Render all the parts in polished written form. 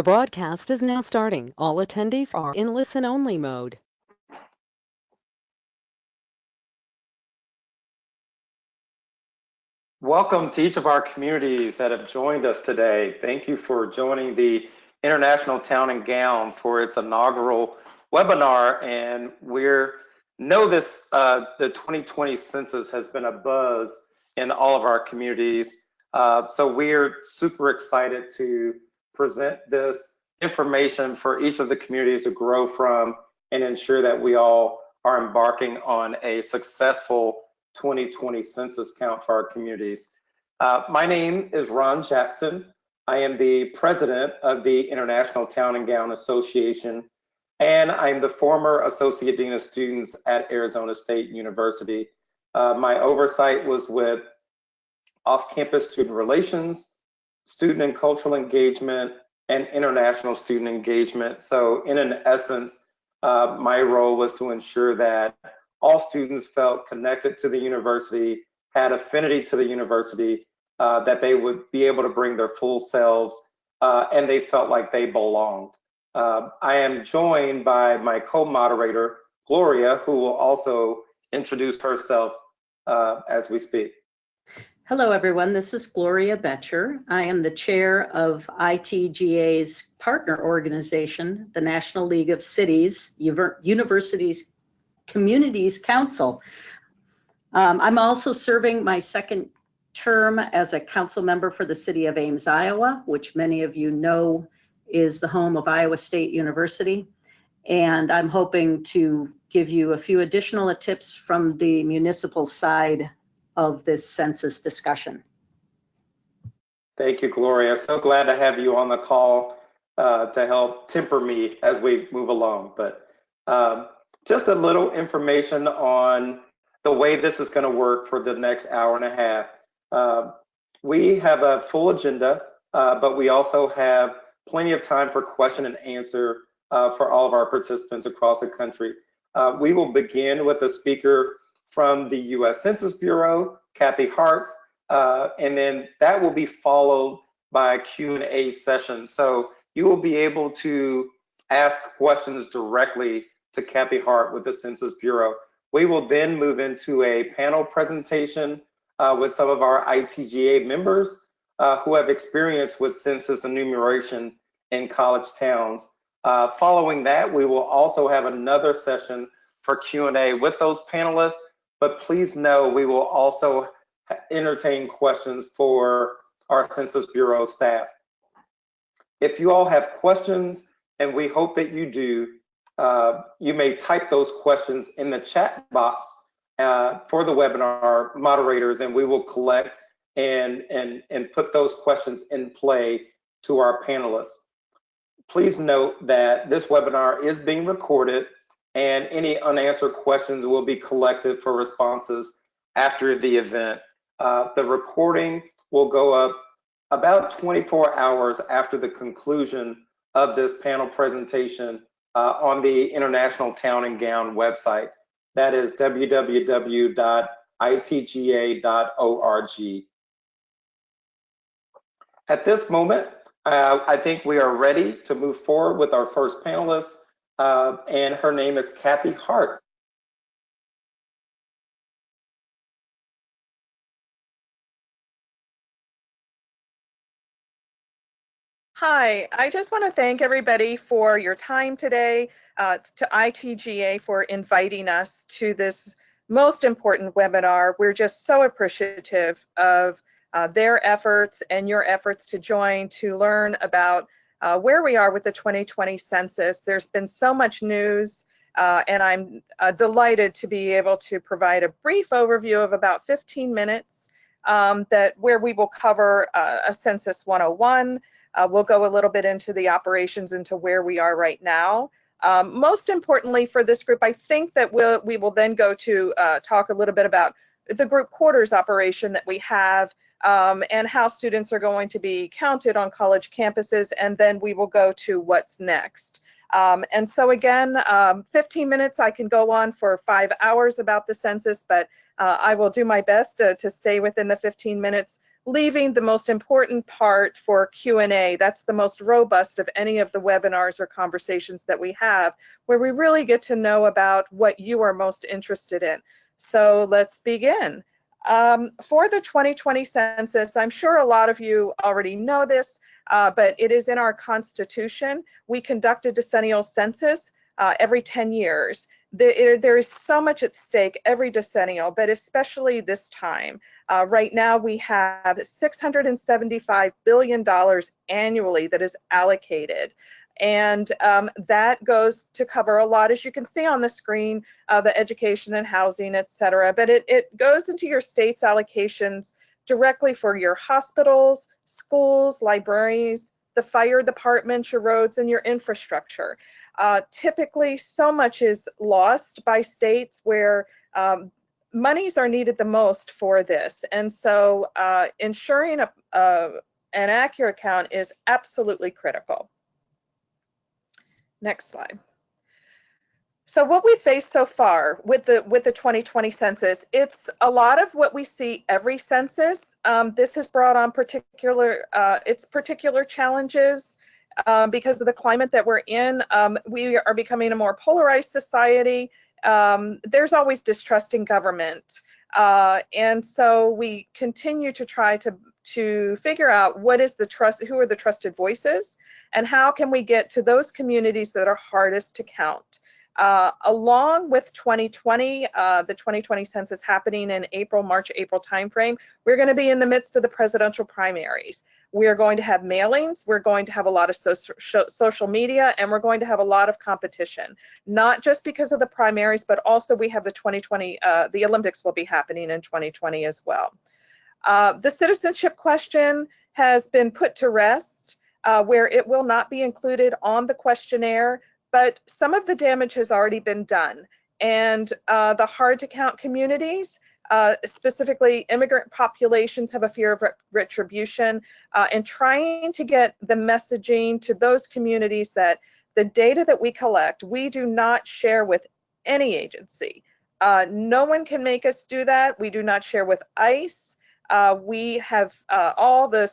The broadcast is now starting. All attendees are in listen-only mode. Welcome to each of our communities that have joined us today. Thank you for joining the International Town and Gown for its inaugural webinar. And the 2020 census has been a buzz in all of our communities. So we're super excited to present this information for each of the communities to grow from and ensure that we all are embarking on a successful 2020 census count for our communities. My name is Ron Jackson. I am the president of the International Town and Gown Association, and I'm the former Associate Dean of Students at Arizona State University. My oversight was with off-campus student relations, student and cultural engagement, and international student engagement. So in an essence, my role was to ensure that all students felt connected to the university, had affinity to the university, that they would be able to bring their full selves, and they felt like they belonged. I am joined by my co-moderator, Gloria, who will also introduce herself as we speak. Hello, everyone. This is Gloria Betcher. I am the chair of ITGA's partner organization, the National League of Cities, Universities, Communities Council. I'm also serving my second term as a council member for the city of Ames, Iowa, which many of you know is the home of Iowa State University. And I'm hoping to give you a few additional tips from the municipal side of this census discussion. Thank you, Gloria. So glad to have you on the call to help temper me as we move along. But just a little information on the way this is going to work for the next hour and a half. We have a full agenda, but we also have plenty of time for question and answer for all of our participants across the country. We will begin with a speaker from the U.S. Census Bureau, Kathy Hartz, and then that will be followed by a Q&A session. So you will be able to ask questions directly to Kathy Hart with the Census Bureau. We will then move into a panel presentation with some of our ITGA members who have experience with census enumeration in college towns. Following that, we will also have another session for Q&A with those panelists, but please know we will also entertain questions for our Census Bureau staff. If you all have questions, and we hope that you do, you may type those questions in the chat box for the webinar moderators, and we will collect and put those questions in play to our panelists. Please note that this webinar is being recorded, and any unanswered questions will be collected for responses after the event. The recording will go up about 24 hours after the conclusion of this panel presentation on the International Town and Gown website. That is www.itga.org. At this moment, I think we are ready to move forward with our first panelist, and her name is Kathy Hart. Hi, I just want to thank everybody for your time today, to ITGA for inviting us to this most important webinar. We're just so appreciative of their efforts and your efforts to join to learn about where we are with the 2020 census. There's been so much news, and I'm delighted to be able to provide a brief overview of about 15 minutes where we will cover a Census 101. We'll go a little bit into the operations, into where we are right now. Most importantly for this group, I think that we will then go to talk a little bit about the group quarters operation that we have, and how students are going to be counted on college campuses, and then we will go to what's next. And so again, 15 minutes, I can go on for 5 hours about the census, but I will do my best to stay within the 15 minutes. leaving the most important part for Q&A. That's the most robust of any of the webinars or conversations that we have, where we really get to know about what you are most interested in. So let's begin. For the 2020 census, I'm sure a lot of you already know this, but it is in our Constitution. We conduct a decennial census every 10 years. There is so much at stake every decennial, but especially this time. Right now, we have $675 billion annually that is allocated. And that goes to cover a lot, as you can see on the screen, the education and housing, et cetera. But it goes into your state's allocations directly for your hospitals, schools, libraries, the fire department, your roads, and your infrastructure. Typically, so much is lost by states where monies are needed the most for this. And so ensuring an accurate count is absolutely critical. Next slide. So what we faced so far with the 2020 census, it's a lot of what we see every census. This has brought on particular challenges because of the climate that we're in. We are becoming a more polarized society. There's always distrust in government. And so we continue to try to figure out who are the trusted voices, and how can we get to those communities that are hardest to count. Along with 2020, the 2020 census happening in March, April timeframe, we're going to be in the midst of the presidential primaries. We're going to have mailings, we're going to have a lot of social media, and we're going to have a lot of competition, not just because of the primaries, but also we have the 2020, the Olympics will be happening in 2020 as well. The citizenship question has been put to rest, where it will not be included on the questionnaire, but some of the damage has already been done. And the hard to count communities, specifically immigrant populations, have a fear of retribution, and trying to get the messaging to those communities that the data that we collect, we do not share with any agency. No one can make us do that. We do not share with ICE. We have all the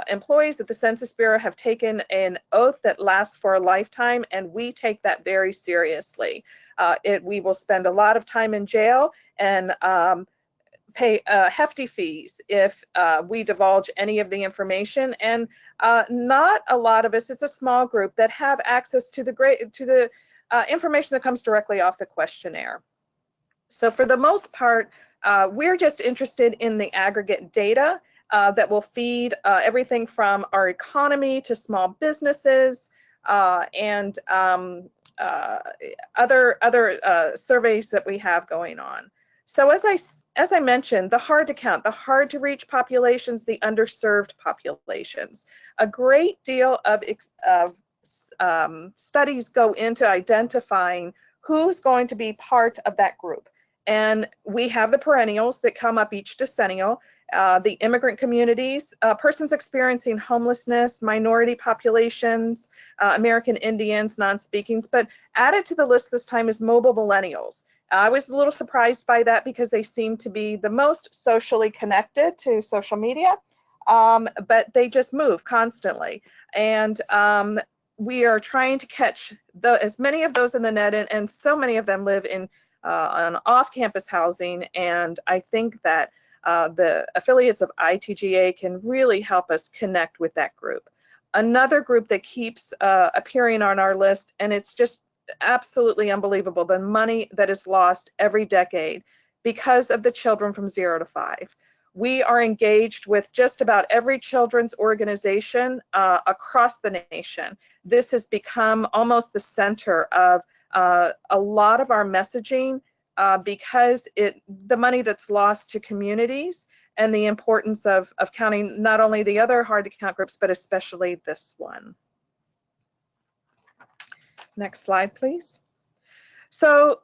employees at the Census Bureau have taken an oath that lasts for a lifetime, and we take that very seriously. We will spend a lot of time in jail and pay hefty fees if we divulge any of the information. And not a lot of us, it's a small group that have access to the information that comes directly off the questionnaire. So for the most part, we're just interested in the aggregate data that will feed everything from our economy to small businesses and other surveys that we have going on. So as I mentioned, the hard to count, the hard to reach populations, the underserved populations. A great deal of studies go into identifying who's going to be part of that group. And we have the perennials that come up each decennial, the immigrant communities, persons experiencing homelessness, minority populations, American Indians, non-speakings, but added to the list this time is mobile millennials. I was a little surprised by that because they seem to be the most socially connected to social media, but they just move constantly. And we are trying to catch as many of those in the net, and so many of them live in on off-campus housing, and I think that the affiliates of ITGA can really help us connect with that group. Another group that keeps appearing on our list, and it's just absolutely unbelievable, the money that is lost every decade because of the children from 0 to 5. We are engaged with just about every children's organization across the nation. This has become almost the center of a lot of our messaging because the money that's lost to communities and the importance of counting not only the other hard to count groups, but especially this one. Next slide, please. So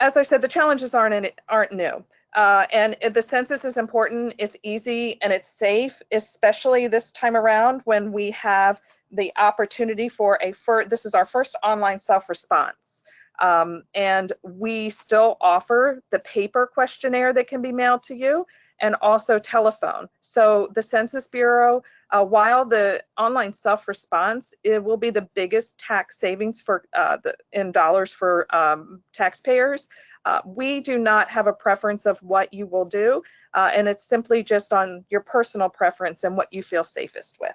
as I said, the challenges aren't new. And the census is important, it's easy, and it's safe, especially this time around when we have the opportunity for this is our first online self-response. And we still offer the paper questionnaire that can be mailed to you. and also telephone. So the Census Bureau, while the online self-response, it will be the biggest tax savings for in dollars for taxpayers. We do not have a preference of what you will do, and it's simply just on your personal preference and what you feel safest with.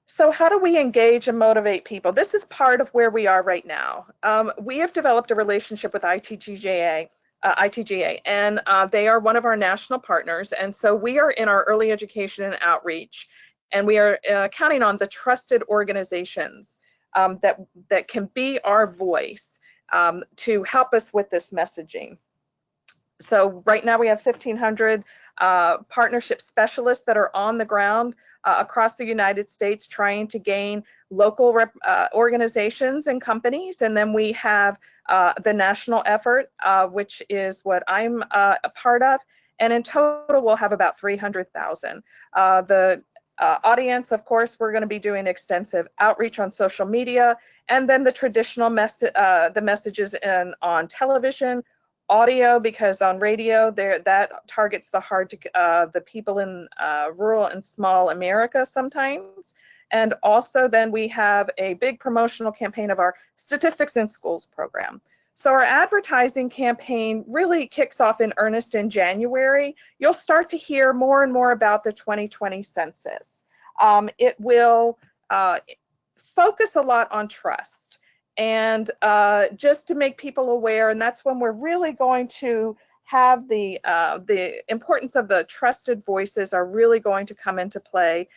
So how do we engage and motivate people? This is part of where we are right now. We have developed a relationship with ITGA, and they are one of our national partners. And so we are in our early education and outreach, and we are counting on the trusted organizations that can be our voice to help us with this messaging. So right now we have 1,500 partnership specialists that are on the ground across the United States trying to gain local organizations and companies. And then we have the national effort, which is what I'm a part of. And in total, we'll have about 300,000. The audience, of course, we're going to be doing extensive outreach on social media, and then the traditional the messages on television, audio, because on radio that targets the people in rural and small America sometimes. And also then we have a big promotional campaign of our Statistics in Schools program. So our advertising campaign really kicks off in earnest in January. You'll start to hear more and more about the 2020 census. It will focus a lot on trust, and just to make people aware, and that's when we're really going to have the importance of the trusted voices are really going to come into play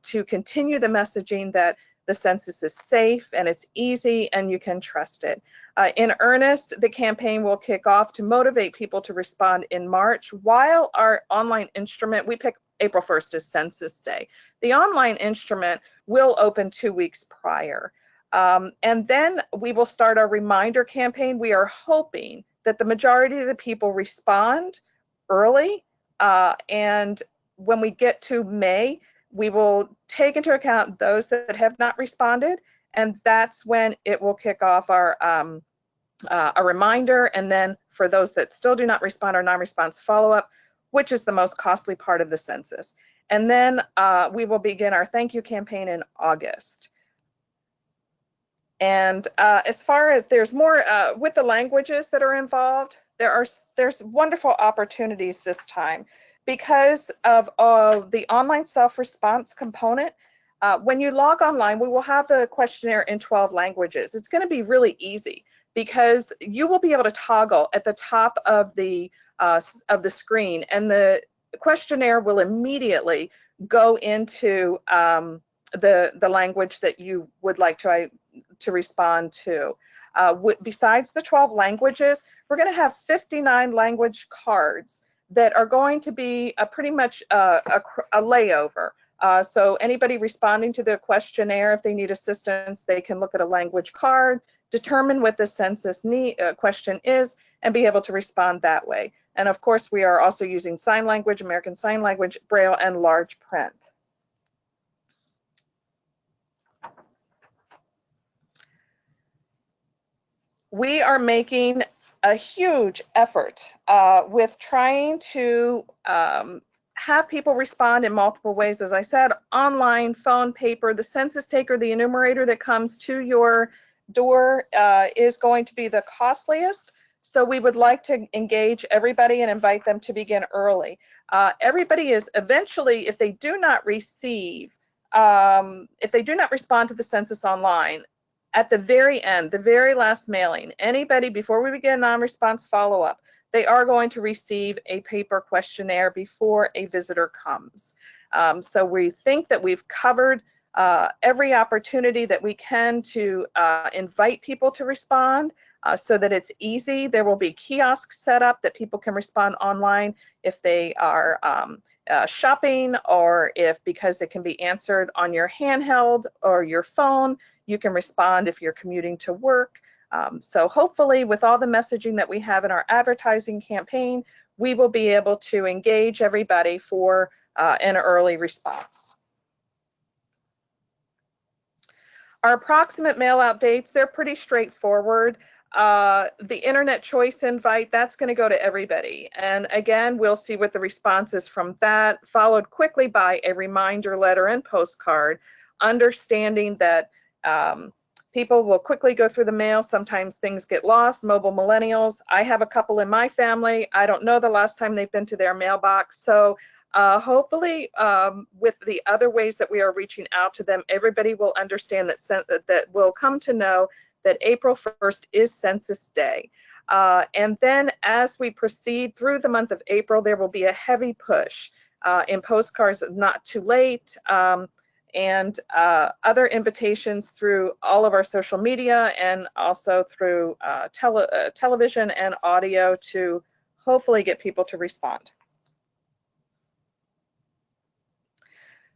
to continue the messaging that the census is safe and it's easy and you can trust it. In earnest, the campaign will kick off to motivate people to respond in March, while our online instrument, we pick April 1st as Census Day. The online instrument will open 2 weeks prior. And then we will start our reminder campaign. We are hoping that the majority of the people respond early. And when we get to May, we will take into account those that have not responded. And that's when it will kick off our a reminder. And then for those that still do not respond, our non-response follow-up, which is the most costly part of the census. And then we will begin our thank you campaign in August. And as far as there's more with the languages that are involved, there's wonderful opportunities this time because of the online self-response component. When you log online, we will have the questionnaire in 12 languages. It's going to be really easy because you will be able to toggle at the top of the screen, and the questionnaire will immediately go into the language that you would like to respond to. Besides the 12 languages, we're going to have 59 language cards that are going to be pretty much a layover. So anybody responding to the questionnaire, if they need assistance, they can look at a language card, determine what the census question is, and be able to respond that way. And of course, we are also using sign language, American Sign Language, Braille, and large print. We are making a huge effort with trying to have people respond in multiple ways. As I said, online, phone, paper, the census taker, the enumerator that comes to your door is going to be the costliest. So we would like to engage everybody and invite them to begin early. Everybody is eventually, if they do not receive, if they do not respond to the census online, at the very end, the very last mailing, anybody before we begin non-response follow-up, they are going to receive a paper questionnaire before a visitor comes. So we think that we've covered every opportunity that we can to invite people to respond so that it's easy. There will be kiosks set up that people can respond online if they are shopping, or if because it can be answered on your handheld or your phone, you can respond if you're commuting to work. So hopefully with all the messaging that we have in our advertising campaign, we will be able to engage everybody for an early response. Our approximate mail out dates, they're pretty straightforward. the internet choice invite, that's going to go to everybody. And again, we'll see what the response is from that, followed quickly by a reminder letter and postcard, understanding that people will quickly go through the mail. Sometimes things get lost. Mobile millennials, I have a couple in my family. I don't know the last time they've been to their mailbox. So hopefully with the other ways that we are reaching out to them, everybody will understand that will come to know that April 1st is Census Day. And then as we proceed through the month of April, there will be a heavy push in postcards, Not Too Late, and other invitations through all of our social media and also through television and audio to hopefully get people to respond.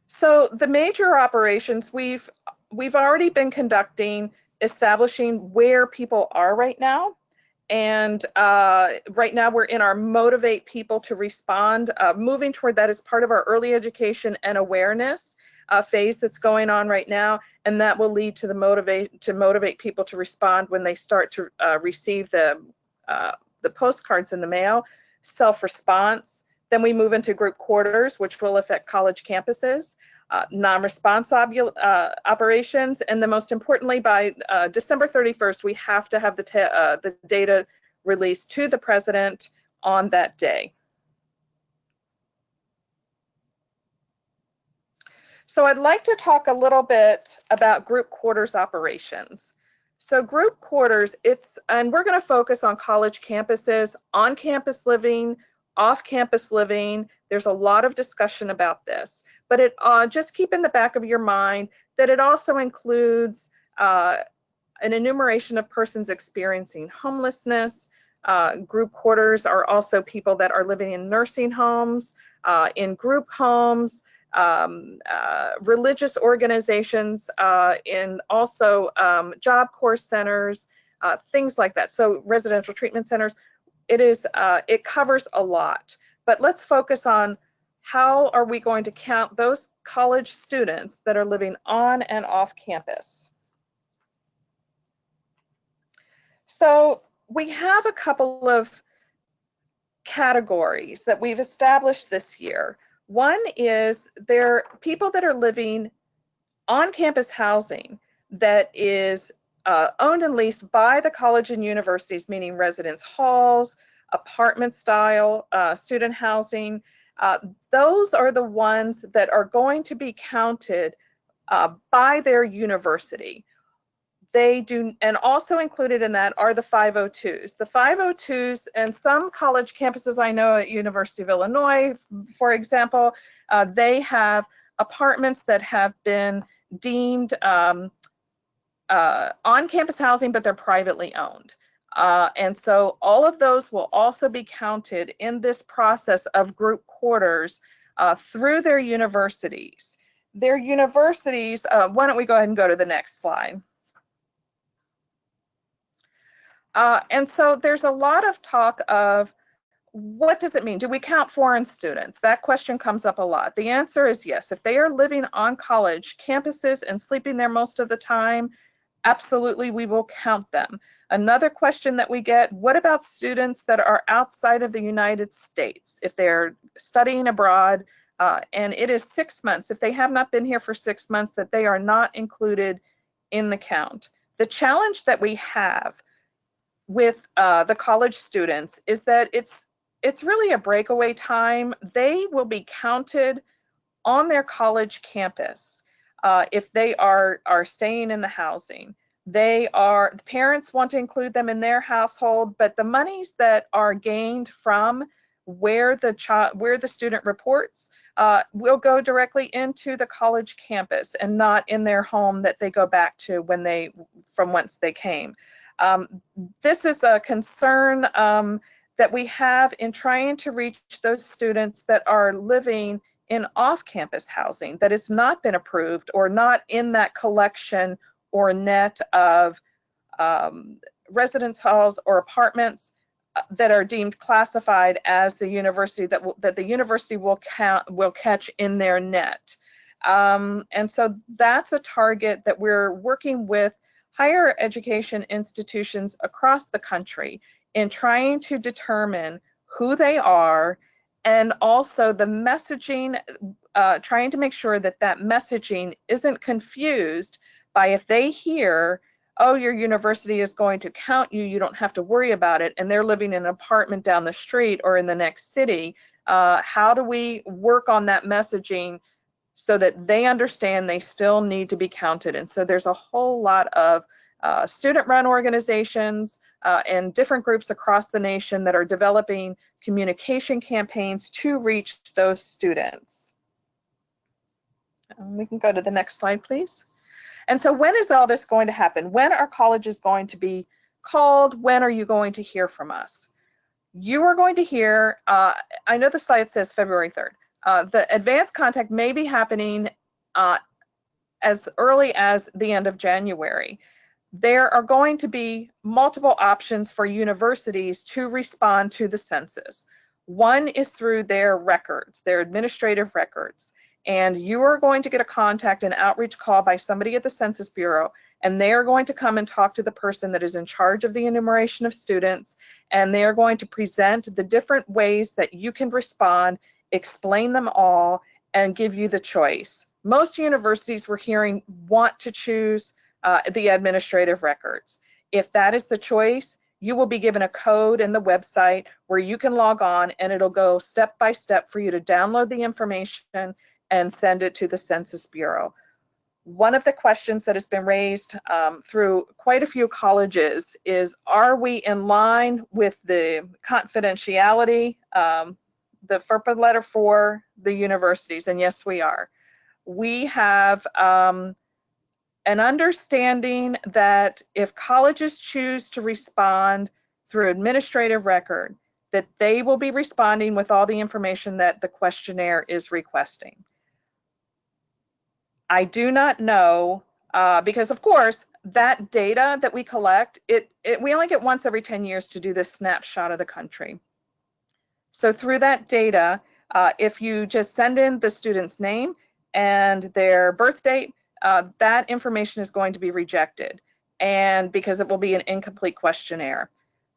So the major operations we've already been conducting, establishing where people are right now. And right now we're in our motivate people to respond, moving toward that as part of our early education and awareness phase that's going on right now. And that will lead to the motivate people to respond when they start to receive the postcards in the mail. SelfResponse. Then we move into group quarters, which will affect college campuses. Non-response operations, and then most importantly, by December 31st, we have to have the data released to the president on that day. So I'd like to talk a little bit about group quarters operations. So group quarters, and we're going to focus on college campuses, on-campus living, off-campus living. There's a lot of discussion about this, but just keep in the back of your mind that it also includes an enumeration of persons experiencing homelessness. Group quarters are also people that are living in nursing homes, in group homes, religious organizations, in also Job Corps centers, things like that. So residential treatment centers. It covers a lot, but let's focus on how are we going to count those college students that are living on and off campus. So we have a couple of categories that we've established this year. One is there are people that are living on campus housing that is owned and leased by the college and universities, meaning residence halls, apartment style, student housing. Those are the ones that are going to be counted by their university. They do, and also included in that are the 502s. The 502s, and some college campuses I know at University of Illinois, for example, they have apartments that have been deemed on-campus housing, but they're privately owned. And so all of those will also be counted in this process of group quarters through their universities. Their universities, why don't we go ahead and go to the next slide. And so there's a lot of talk of, what does it mean? Do we count foreign students? That question comes up a lot. The answer is yes. If they are living on college campuses and sleeping there most of the time, absolutely, we will count them. Another question that we get, what about students that are outside of the United States? If they're studying abroad and it is 6 months, if they have not been here for 6 months, that they are not included in the count. The challenge that we have with the college students is that it's really a breakaway time. They will be counted on their college campus. If they are staying in the housing, the parents want to include them in their household, but the monies that are gained from where the student reports will go directly into the college campus and not in their home that they go back to from whence they came. This is a concern that we have in trying to reach those students that are living in off-campus housing that has not been approved or not in that collection or net of residence halls or apartments that are deemed classified as the university that the university will catch in their net. And so that's a target that we're working with higher education institutions across the country in trying to determine who they are, and also the messaging, trying to make sure that that messaging isn't confused by if they hear, oh, your university is going to count you, you don't have to worry about it, and they're living in an apartment down the street or in the next city. How do we work on that messaging so that they understand they still need to be counted? And so there's a whole lot of student-run organizations and different groups across the nation that are developing communication campaigns to reach those students. We can go to the next slide, please. And so when is all this going to happen? When are colleges going to be called? When are you going to hear from us? You are going to hear, I know the slide says February 3rd. The advanced contact may be happening as early as the end of January. There are going to be multiple options for universities to respond to the census. One is through their records, their administrative records. And you are going to get a contact, an outreach call by somebody at the Census Bureau, and they are going to come and talk to the person that is in charge of the enumeration of students, and they are going to present the different ways that you can respond, explain them all, and give you the choice. Most universities we're hearing want to choose the administrative records. If that is the choice, you will be given a code in the website where you can log on, and it'll go step by step for you to download the information and send it to the Census Bureau. One of the questions that has been raised through quite a few colleges is, are we in line with the confidentiality, the FERPA letter for the universities? And yes, we are. We have an understanding that if colleges choose to respond through administrative record, that they will be responding with all the information that the questionnaire is requesting. I do not know, because of course, that data that we collect, we only get once every 10 years to do this snapshot of the country. So through that data, if you just send in the student's name and their birth date, that information is going to be rejected, and because it will be an incomplete questionnaire.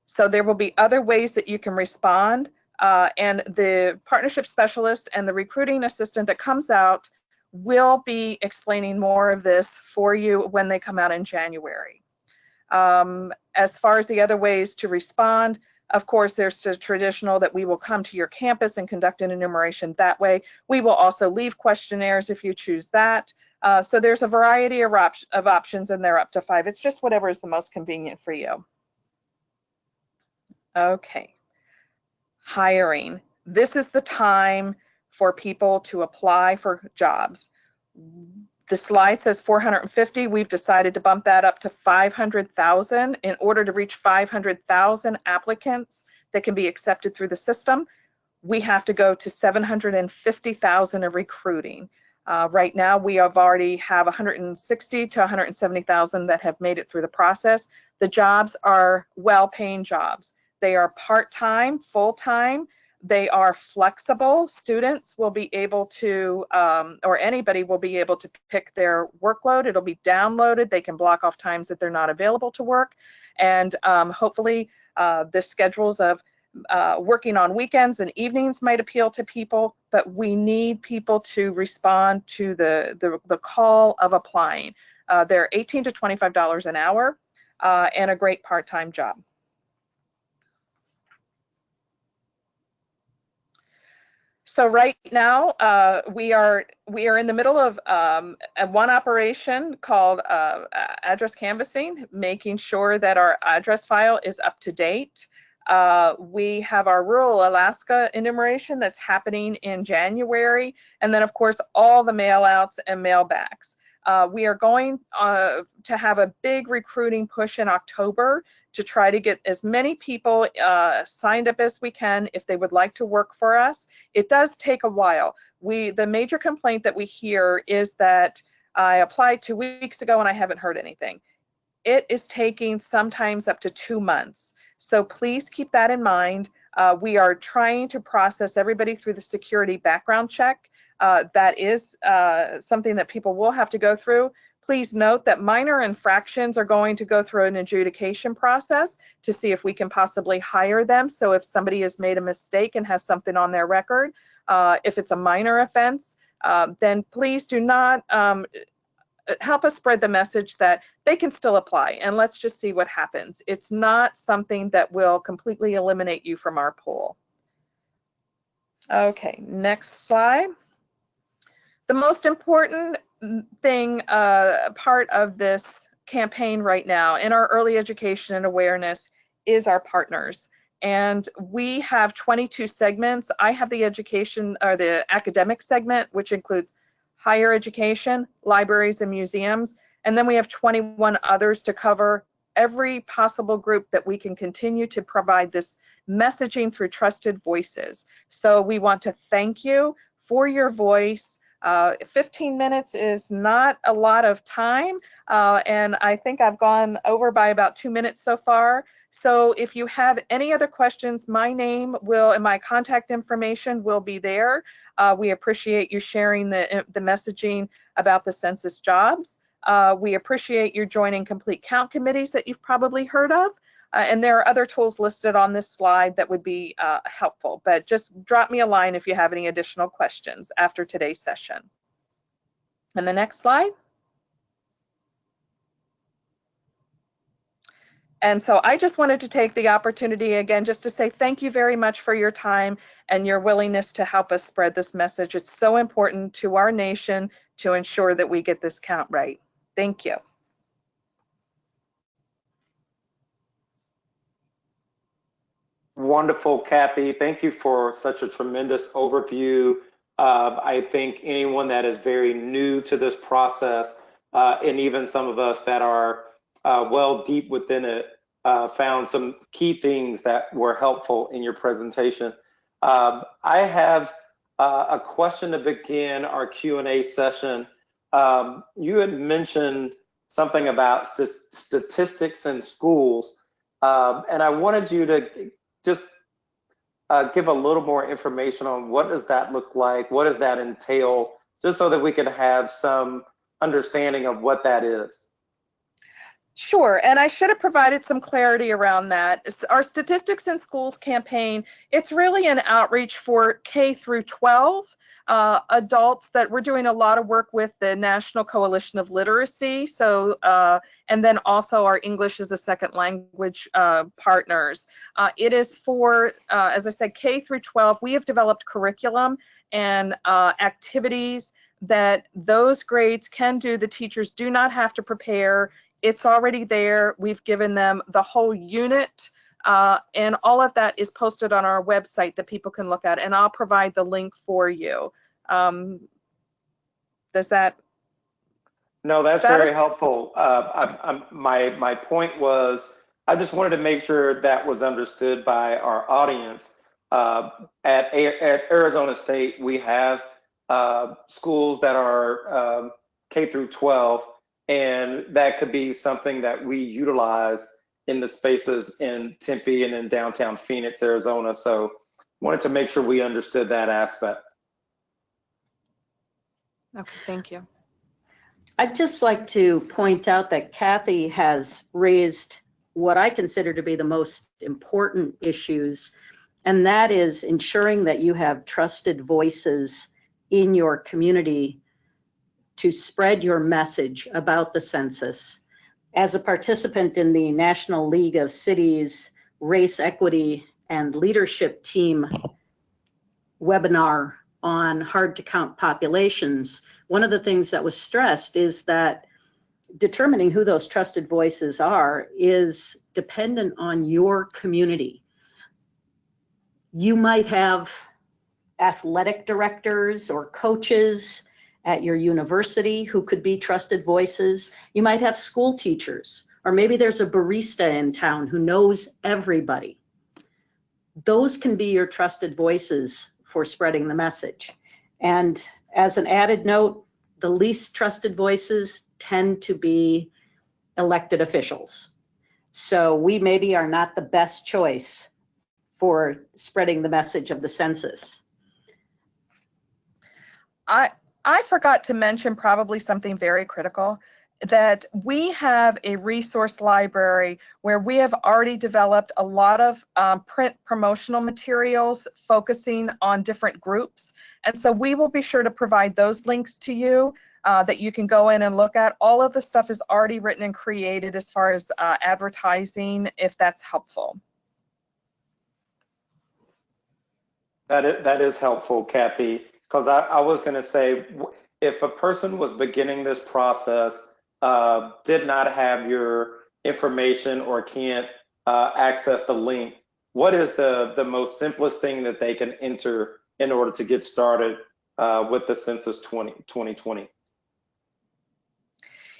So there will be other ways that you can respond, and the partnership specialist and the recruiting assistant that comes out will be explaining more of this for you when they come out in January. As far as the other ways to respond, of course, there's the traditional that we will come to your campus and conduct an enumeration that way. We will also leave questionnaires if you choose that. So there's a variety of options, and they're up to 5. It's just whatever is the most convenient for you. Okay, hiring. This is the time for people to apply for jobs. The slide says 450. We've decided to bump that up to 500,000 in order to reach 500,000 applicants that can be accepted through the system. We have to go to 750,000 of recruiting. Right now, we already have 160 to 170,000 that have made it through the process. The jobs are well-paying jobs. They are part-time, full-time. They are flexible. Students will be able to, or anybody will be able to pick their workload. It'll be downloaded. They can block off times that they're not available to work. And hopefully the schedules of working on weekends and evenings might appeal to people, but we need people to respond to the call of applying. They're $18 to $25 an hour and a great part-time job. So right now, we are in the middle of one operation called address canvassing, making sure that our address file is up to date. We have our rural Alaska enumeration that's happening in January, and then of course all the mail outs and mailbacks. We are going to have a big recruiting push in October to try to get as many people signed up as we can if they would like to work for us. It does take a while. The major complaint that we hear is that I applied 2 weeks ago and I haven't heard anything. It is taking sometimes up to 2 months. So please keep that in mind. We are trying to process everybody through the security background check. That is something that people will have to go through. Please note that minor infractions are going to go through an adjudication process to see if we can possibly hire them. So if somebody has made a mistake and has something on their record, if it's a minor offense, then please do not help us spread the message that they can still apply, and let's just see what happens. It's not something that will completely eliminate you from our pool. Okay, next slide. The most important thing, part of this campaign right now in our early education and awareness is our partners. And we have 22 segments. I have the education or the academic segment, which includes higher education, libraries, and museums. And then we have 21 others to cover every possible group that we can continue to provide this messaging through trusted voices. So we want to thank you for your voice. 15 minutes is not a lot of time, and I think I've gone over by about 2 minutes so far. So if you have any other questions, my name will and my contact information will be there. We appreciate you sharing the messaging about the census jobs. We appreciate you joining complete count committees that you've probably heard of. And there are other tools listed on this slide that would be helpful, but just drop me a line if you have any additional questions after today's session. And the next slide. And so I just wanted to take the opportunity again just to say thank you very much for your time and your willingness to help us spread this message. It's so important to our nation to ensure that we get this count right. Thank you. Wonderful, Kathy. Thank you for such a tremendous overview. I think anyone that is very new to this process, and even some of us that are well deep within it, found some key things that were helpful in your presentation. I have a question to begin our Q&A session. You had mentioned something about statistics in schools, and I wanted you to just give a little more information on what does that look like, what does that entail, just so that we can have some understanding of what that is. Sure, and I should have provided some clarity around that. Our Statistics in Schools campaign, it's really an outreach for K through 12 adults that we're doing a lot of work with the National Coalition of Literacy, so and then also our English as a Second Language partners. It is for, as I said, K through 12. We have developed curriculum and activities that those grades can do. The teachers do not have to prepare. It's already there. We've given them the whole unit, and all of that is posted on our website that people can look at, and I'll provide the link for you. Does that? No, that's very helpful. My point was, I just wanted to make sure that was understood by our audience. At Arizona State, we have schools that are K through 12. And that could be something that we utilize in the spaces in Tempe and in downtown Phoenix, Arizona. So wanted to make sure we understood that aspect. Okay, thank you. I'd just like to point out that Kathy has raised what I consider to be the most important issues, and that is ensuring that you have trusted voices in your community to spread your message about the census. As a participant in the National League of Cities Race Equity and Leadership Team webinar on hard to count populations, one of the things that was stressed is that determining who those trusted voices are is dependent on your community. You might have athletic directors or coaches at your university who could be trusted voices. You might have school teachers, or maybe there's a barista in town who knows everybody. Those can be your trusted voices for spreading the message. And as an added note, the least trusted voices tend to be elected officials. So we maybe are not the best choice for spreading the message of the census. I forgot to mention probably something very critical. that we have a resource library where we have already developed a lot of print promotional materials focusing on different groups. And so we will be sure to provide those links to you that you can go in and look at. All of the stuff is already written and created as far as advertising, if that's helpful. That is helpful, Kathy, because I was going to say, if a person was beginning this process, did not have your information or can't access the link, what is the most simplest thing that they can enter in order to get started with the Census 2020?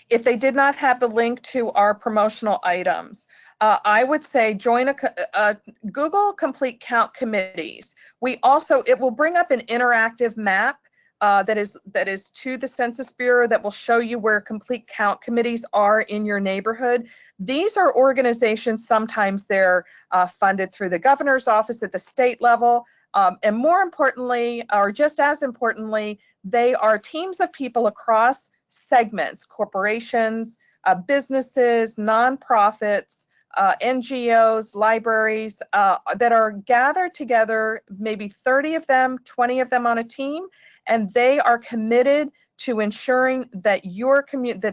If they did not have the link to our promotional items, I would say join a Google Complete Count committees. It will bring up an interactive map that is to the Census Bureau that will show you where complete count committees are in your neighborhood. These are organizations, sometimes they're funded through the governor's office at the state level, and more importantly, or just as importantly, they are teams of people across segments, corporations, businesses, nonprofits, NGOs, libraries that are gathered together, maybe 30 of them, 20 of them on a team, and they are committed to ensuring that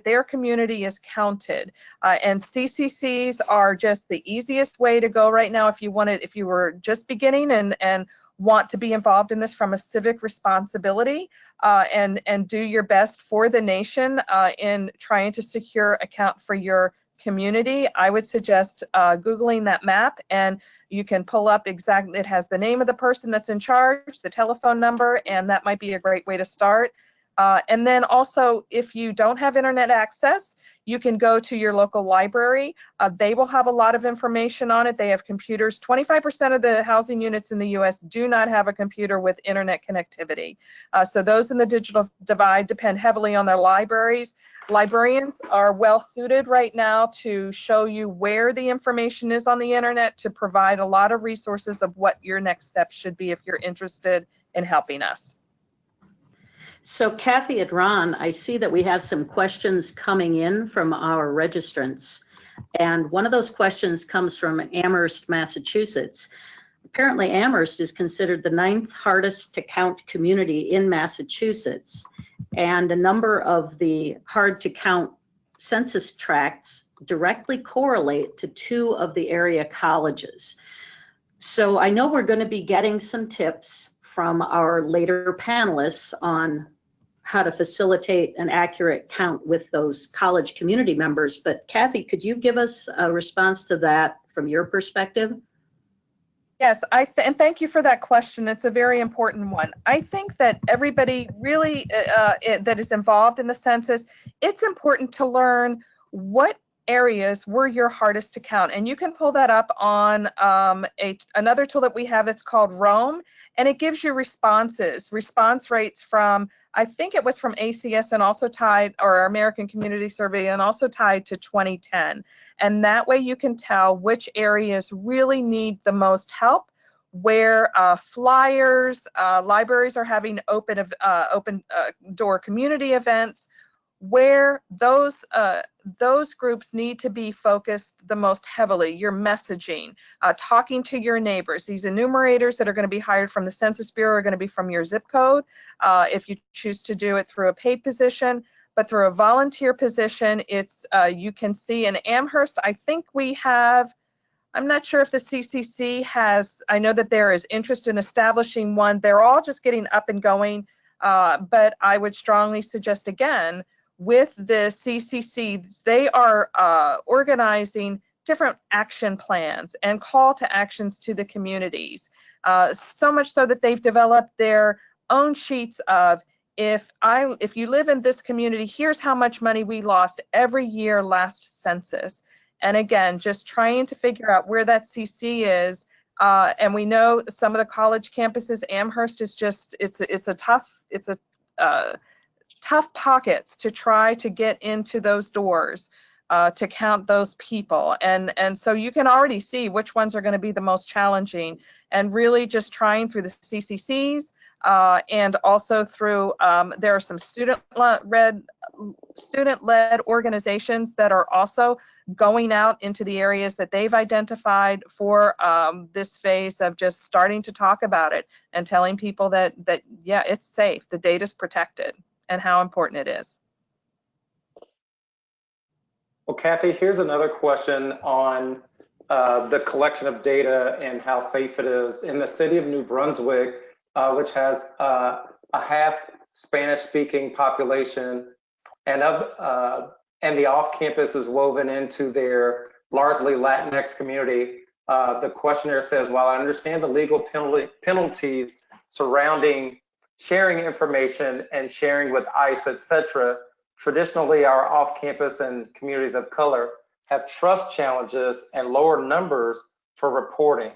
their community is counted. And CCCs are just the easiest way to go right now if you were just beginning and want to be involved in this from a civic responsibility and do your best for the nation in trying to secure a count for your community. I would suggest Googling that map, and you can pull up exactly, it has the name of the person that's in charge, the telephone number, and that might be a great way to start. And then also, if you don't have internet access, you can go to your local library. They will have a lot of information on it. They have computers. 25% of the housing units in the US do not have a computer with internet connectivity. So those in the digital divide depend heavily on their libraries. Librarians are well suited right now to show you where the information is on the internet, to provide a lot of resources of what your next steps should be if you're interested in helping us. So Kathy and Ron, I see that we have some questions coming in from our registrants. And one of those questions comes from Amherst, Massachusetts. Apparently Amherst is considered the 9th hardest to count community in Massachusetts. And a number of the hard to count census tracts directly correlate to 2 of the area colleges. So I know we're going to be getting some tips from our later panelists on how to facilitate an accurate count with those college community members. But Kathy, could you give us a response to that from your perspective? Yes, and thank you for that question. It's a very important one. I think that everybody really that is involved in the census, it's important to learn what areas were your hardest to count. And you can pull that up on another tool that we have. It's called Roam, and it gives you response rates from, I think it was from ACS and also tied, or American Community Survey, and also tied to 2010. And that way you can tell which areas really need the most help, where flyers, libraries are having open door community events, where those groups need to be focused the most heavily. Your messaging, talking to your neighbors. These enumerators that are going to be hired from the Census Bureau are going to be from your zip code if you choose to do it through a paid position. But through a volunteer position, it's you can see in Amherst, I think we have, I'm not sure if the CCC has, I know that there is interest in establishing one. They're all just getting up and going, but I would strongly suggest, again, with the CCC, they are organizing different action plans and call to actions to the communities. So much so that they've developed their own sheets of, if you live in this community, here's how much money we lost every year last census. And again, just trying to figure out where that CC is. And we know some of the college campuses, Amherst is just, it's a tough pockets to try to get into those doors to count those people. And so you can already see which ones are going to be the most challenging, and really just trying through the CCCs and also through, there are some student-led organizations that are also going out into the areas that they've identified for this phase of just starting to talk about it and telling people that yeah, it's safe, the data's protected, and how important it is. Well, Kathy, here's another question on the collection of data and how safe it is. In the city of New Brunswick, which has a half Spanish-speaking population, and the off-campus is woven into their largely Latinx community. The questionnaire says, while I understand the legal penalties surrounding sharing information and sharing with ICE, etc., traditionally our off-campus and communities of color have trust challenges and lower numbers for reporting.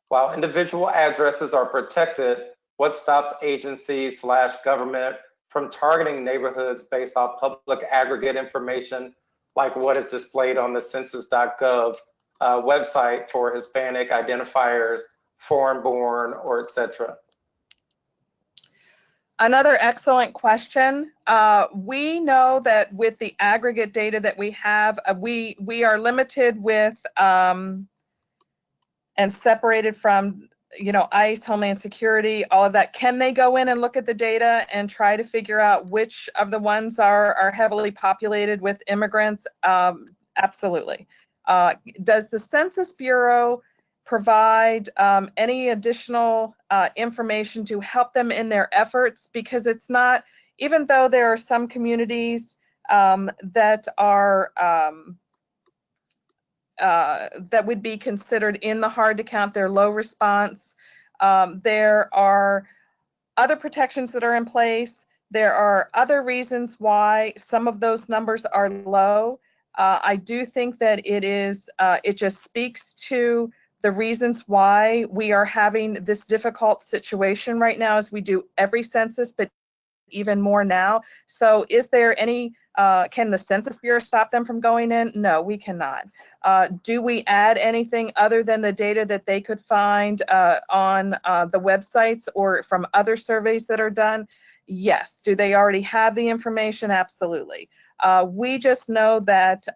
While individual addresses are protected, what stops agencies/government from targeting neighborhoods based off public aggregate information, like what is displayed on the census.gov website for Hispanic identifiers, foreign-born, or etc.? Another excellent question. We know that with the aggregate data that we have, we are limited with and separated from, you know, ICE, Homeland Security, all of that. Can they go in and look at the data and try to figure out which of the ones are heavily populated with immigrants? Absolutely. Does the Census Bureau provide any additional information to help them in their efforts? Because it's not, even though there are some communities that are that would be considered in the hard to count, they're low response, there are other protections that are in place. There are other reasons why some of those numbers are low. I do think that it just speaks to the reasons why we are having this difficult situation right now, as we do every census, but even more now. So is there any, can the Census Bureau stop them from going in? No, we cannot. Do we add anything other than the data that they could find on the websites or from other surveys that are done? Yes. Do they already have the information? Absolutely. We just know that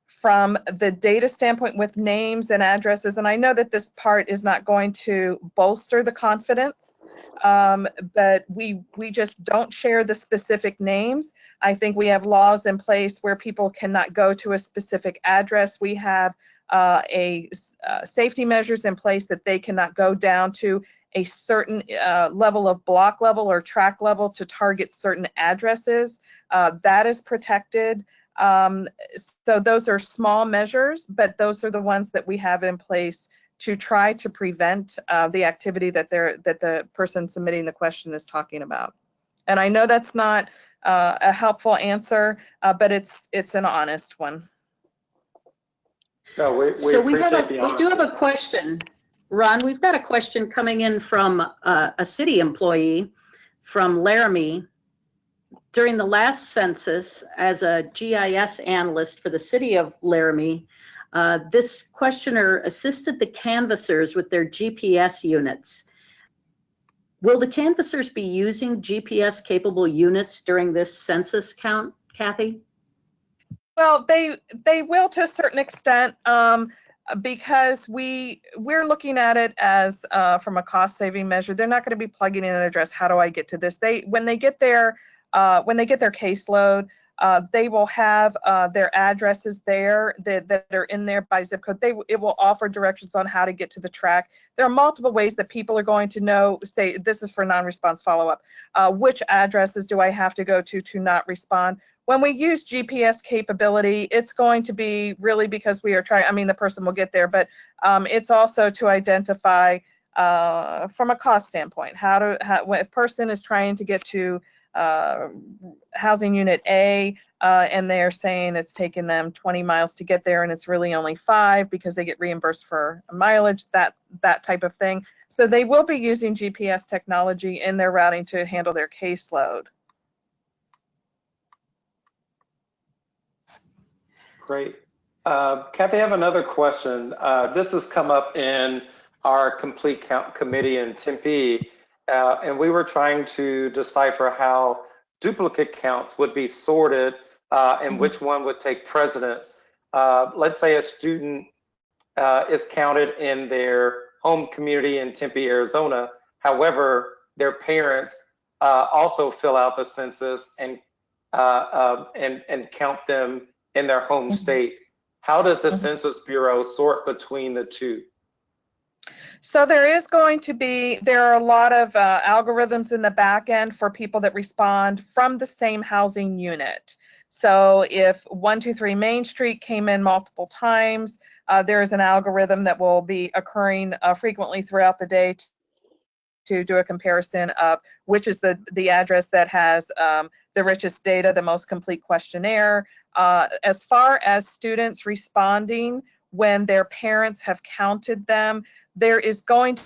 from the data standpoint with names and addresses, and I know that this part is not going to bolster the confidence, but we just don't share the specific names. I think we have laws in place where people cannot go to a specific address. We have safety measures in place that they cannot go down to a certain level of block level or track level to target certain addresses. That is protected. So those are small measures, but those are the ones that we have in place to try to prevent the activity that the person submitting the question is talking about. And I know that's not a helpful answer, but it's an honest one. No, we appreciate the honesty. We do have a question, Ron. We've got a question coming in from a city employee from Laramie. During the last census, as a GIS analyst for the city of Laramie, this questioner assisted the canvassers with their GPS units. Will the canvassers be using GPS capable units during this census count, Kathy? Well, they will to a certain extent, because we're looking at it as from a cost saving measure. They're not going to be plugging in an address. How do I get to this? When they get their caseload, they will have their addresses there that are in there by zip code. It will offer directions on how to get to the track. There are multiple ways that people are going to know, say, this is for non-response follow-up. Which addresses do I have to go to not respond? When we use GPS capability, it's going to be really because we are trying, I mean, the person will get there, but it's also to identify from a cost standpoint, when a person is trying to get to housing unit A, and they're saying it's taking them 20 miles to get there and it's really only 5 because they get reimbursed for mileage, that type of thing. So they will be using GPS technology in their routing to handle their caseload. Great. Kathy, I have another question. This has come up in our Complete Count committee in Tempe, and we were trying to decipher how duplicate counts would be sorted and which one would take precedence. Let's say a student is counted in their home community in Tempe, Arizona. However, their parents also fill out the census and count them in their home state. How does the Census Bureau sort between the two? So there are a lot of algorithms in the back end for people that respond from the same housing unit. So if 123 Main Street came in multiple times, there is an algorithm that will be occurring frequently throughout the day to do a comparison of which is the address that has the richest data, the most complete questionnaire. As far as students responding when their parents have counted them, there is going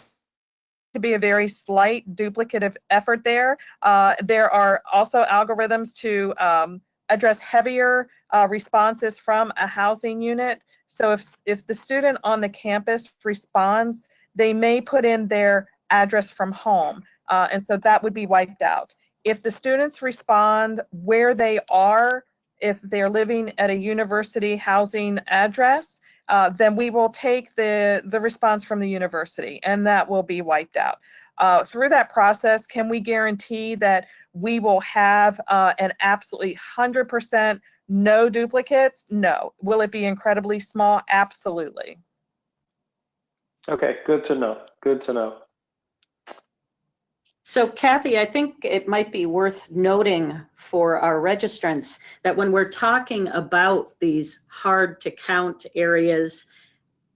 to be a very slight duplicative effort there. There are also algorithms to address heavier responses from a housing unit. So if the student on the campus responds, they may put in their address from home, and so that would be wiped out. If the students respond where they are, if they're living at a university housing address, then we will take the response from the university, and that will be wiped out. Through that process, can we guarantee that we will have an absolutely 100% no duplicates? No. Will it be incredibly small? Absolutely. Okay, good to know. Good to know. So Kathy, I think it might be worth noting for our registrants that when we're talking about these hard to count areas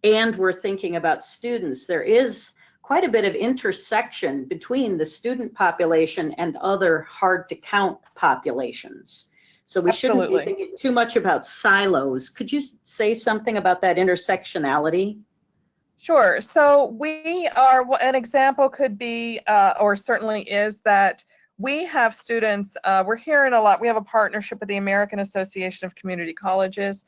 and we're thinking about students, there is quite a bit of intersection between the student population and other hard to count populations. So we shouldn't be thinking too much about silos. Could you say something about that intersectionality? Sure. So an example could be, or certainly is, that we have students, we're hearing a lot, we have a partnership with the American Association of Community Colleges,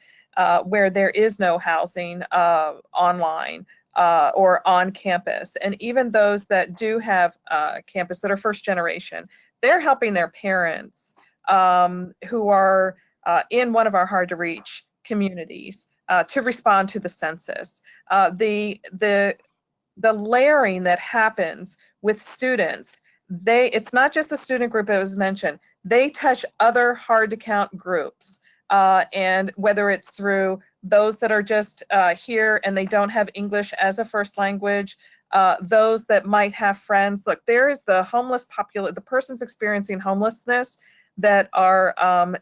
where there is no housing online or on campus. And even those that do have campus that are first generation, they're helping their parents who are in one of our hard to reach communities to respond to the census. The layering that happens with students, it's not just the student group that was mentioned, they touch other hard to count groups. And whether it's through those that are just here and they don't have English as a first language, those that might have friends. Look, there is the homeless the persons experiencing homelessness that are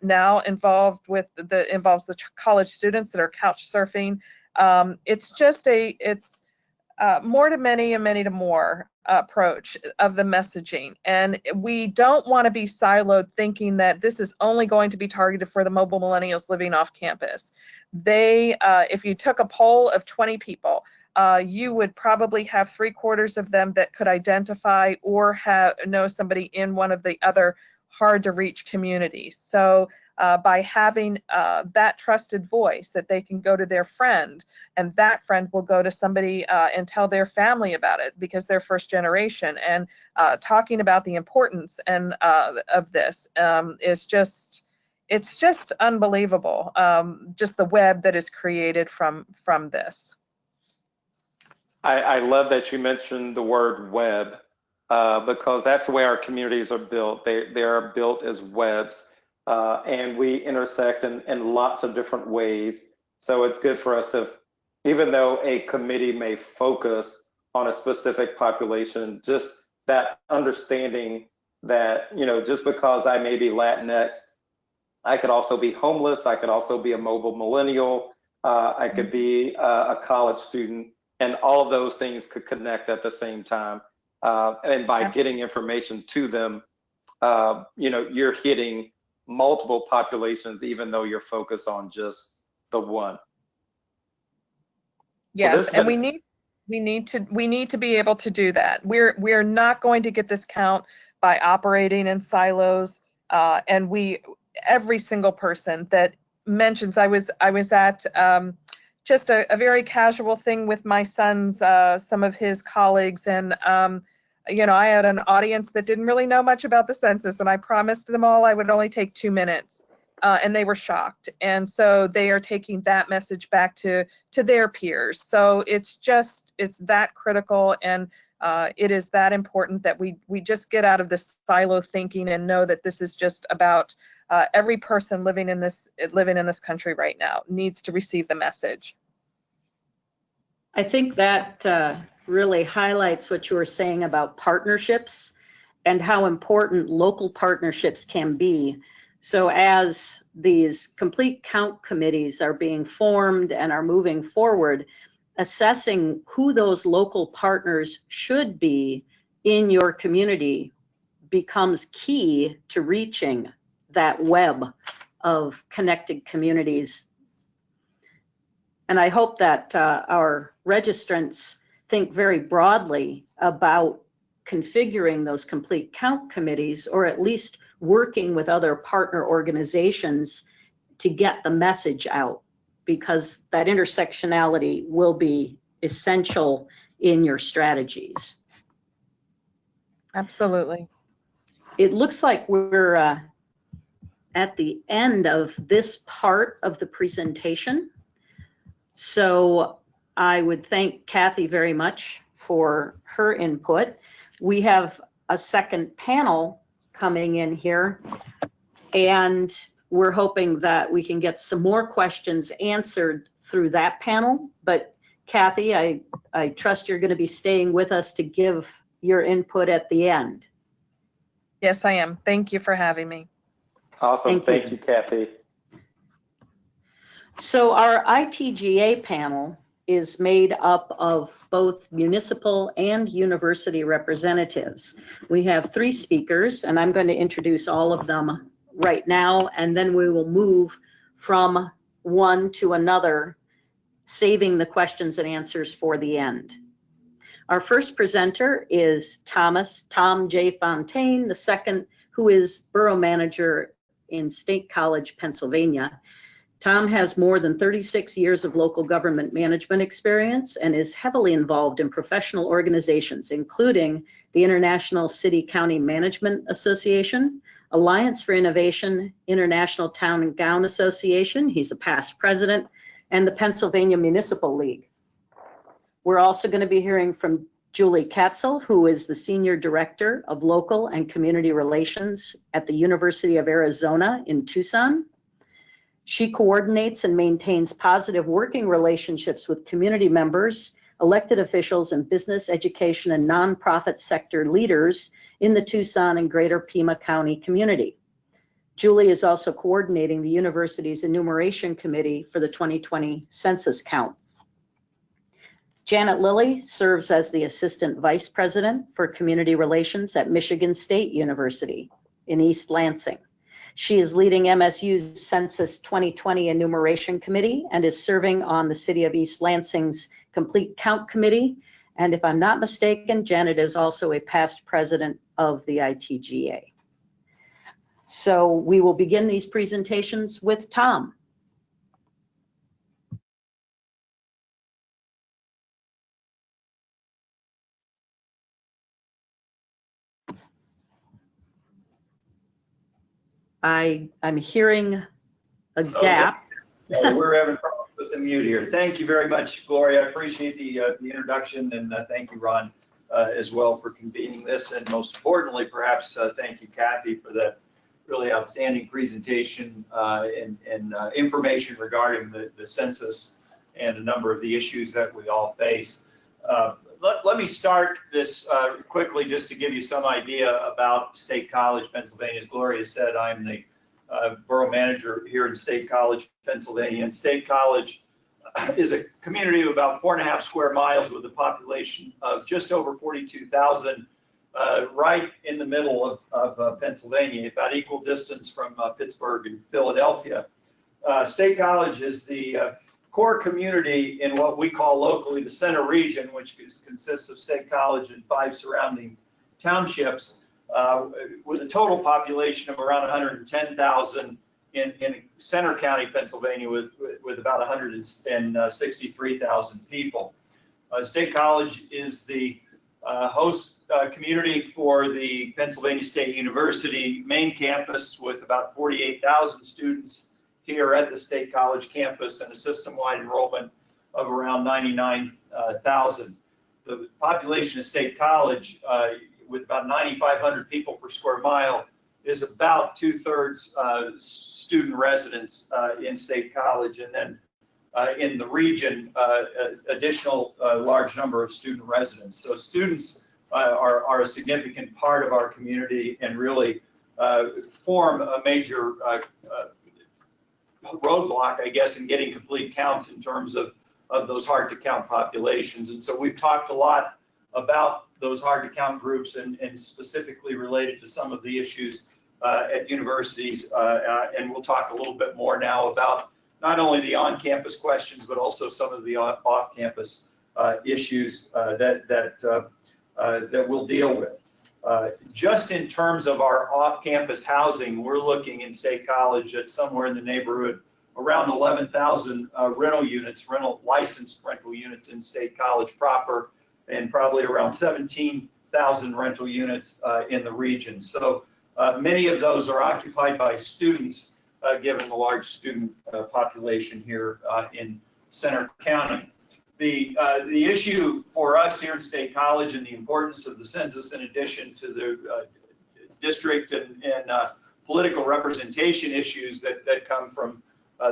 now involved with involves the college students that are couch surfing. It's just it's more to many and many to more approach of the messaging. And we don't want to be siloed thinking that this is only going to be targeted for the mobile millennials living off campus. If you took a poll of 20 people, you would probably have 3/4 of them that could identify or know somebody in one of the other hard to reach communities. So by having that trusted voice that they can go to their friend, and that friend will go to somebody and tell their family about it because they're first generation, and talking about the importance of this is it's just unbelievable, just the web that is created from this. I love that you mentioned the word web. Because that's the way our communities are built. They are built as webs, and we intersect in lots of different ways. So it's good for us to, even though a committee may focus on a specific population, just that understanding that, just because I may be Latinx, I could also be homeless, I could also be a mobile millennial, I could be a college student, and all of those things could connect at the same time. And by getting information to them, you're hitting multiple populations, even though you're focused on just the one. Yes, and we need to be able to do that. We're not going to get this count by operating in silos. And every single person that mentions, I was at just a very casual thing with my son's, some of his colleagues, and You know, I had an audience that didn't really know much about the census, and I promised them all I would only take 2 minutes, and they were shocked. And so they are taking that message back to their peers. So it's that critical, and it is that important that we just get out of this silo thinking and know that this is just about every person living in this country right now needs to receive the message. I think that really highlights what you were saying about partnerships and how important local partnerships can be. So as these complete count committees are being formed and are moving forward, assessing who those local partners should be in your community becomes key to reaching that web of connected communities. And I hope that our registrants think very broadly about configuring those complete count committees, or at least working with other partner organizations to get the message out, because that intersectionality will be essential in your strategies. Absolutely. It looks like we're at the end of this part of the presentation. So I would thank Kathy very much for her input. We have a second panel coming in here, and we're hoping that we can get some more questions answered through that panel. But Kathy, I trust you're going to be staying with us to give your input at the end. Yes, I am. Thank you for having me. Awesome. Thank you, Kathy. So our ITGA panel is made up of both municipal and university representatives. We have 3 speakers, and I'm going to introduce all of them right now, and then we will move from one to another, saving the questions and answers for the end. Our first presenter is Tom J. Fontaine II, who is Borough Manager in State College, Pennsylvania. Tom has more than 36 years of local government management experience and is heavily involved in professional organizations, including the International City County Management Association, Alliance for Innovation, International Town and Gown Association. He's a past president, and the Pennsylvania Municipal League. We're also going to be hearing from Julie Capsule, who is the Senior Director of Local and Community Relations at the University of Arizona in Tucson. She coordinates and maintains positive working relationships with community members, elected officials, and business, education, and nonprofit sector leaders in the Tucson and Greater Pima County community. Julie is also coordinating the university's enumeration committee for the 2020 census count. Janet Lilly serves as the Assistant Vice President for Community Relations at Michigan State University in East Lansing. She is leading MSU's Census 2020 Enumeration Committee and is serving on the City of East Lansing's Complete Count Committee. And if I'm not mistaken, Janet is also a past president of the ITGA. So we will begin these presentations with Tom. I'm hearing a gap. Okay. We're having problems with the mute here. Thank you very much, Gloria. I appreciate the introduction, and thank you, Ron, as well for convening this. And most importantly, perhaps, thank you, Kathy, for the really outstanding presentation and information regarding the census and a number of the issues that we all face. Let me start this quickly just to give you some idea about State College, Pennsylvania. As Gloria said, I'm the borough manager here in State College, Pennsylvania. And State College is a community of about 4.5 square miles with a population of just over 42,000, right in the middle of Pennsylvania, about equal distance from Pittsburgh and Philadelphia. State College is the core community in what we call locally the center region, which consists of State College and 5 surrounding townships, with a total population of around 110,000 in Center County, Pennsylvania, with about 163,000 people. State College is the host community for the Pennsylvania State University main campus with about 48,000 students here at the State College campus and a system-wide enrollment of around 99,000. The population of State College, with about 9,500 people per square mile, is about 2/3 student residents in State College, and then in the region, additional large number of student residents. So students are a significant part of our community and really form a major roadblock, I guess, in getting complete counts in terms of those hard to count populations. And so we've talked a lot about those hard to count groups and specifically related to some of the issues at universities. And we'll talk a little bit more now about not only the on-campus questions, but also some of the off-campus issues that we'll deal with. Just in terms of our off-campus housing, we're looking in State College at somewhere in the neighborhood around 11,000 licensed rental units in State College proper, and probably around 17,000 rental units in the region. So many of those are occupied by students, given the large student population here in Center County. The issue for us here in State College and the importance of the census, in addition to the district and political representation issues that come from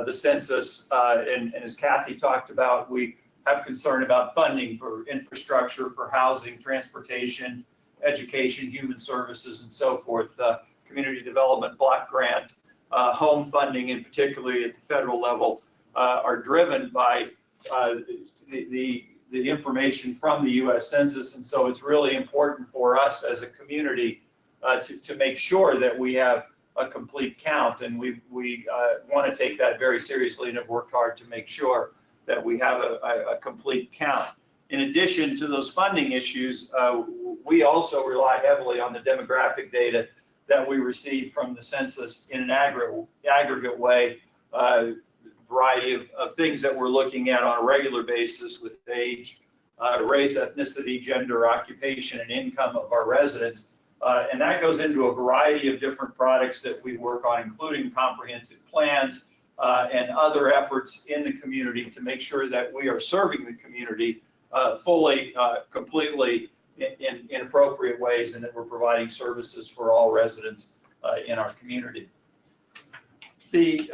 the census, and as Kathy talked about, we have concern about funding for infrastructure, for housing, transportation, education, human services, and so forth, community development block grant, home funding, and particularly at the federal level, are driven by the information from the U.S. Census. And so it's really important for us as a community to make sure that we have a complete count, and we want to take that very seriously and have worked hard to make sure that we have a complete count. In addition to those funding issues, we also rely heavily on the demographic data that we receive from the census in an aggregate way, variety of things that we're looking at on a regular basis with age, race, ethnicity, gender, occupation, and income of our residents. And that goes into a variety of different products that we work on, including comprehensive plans and other efforts in the community to make sure that we are serving the community fully, completely in appropriate ways, and that we're providing services for all residents in our community. The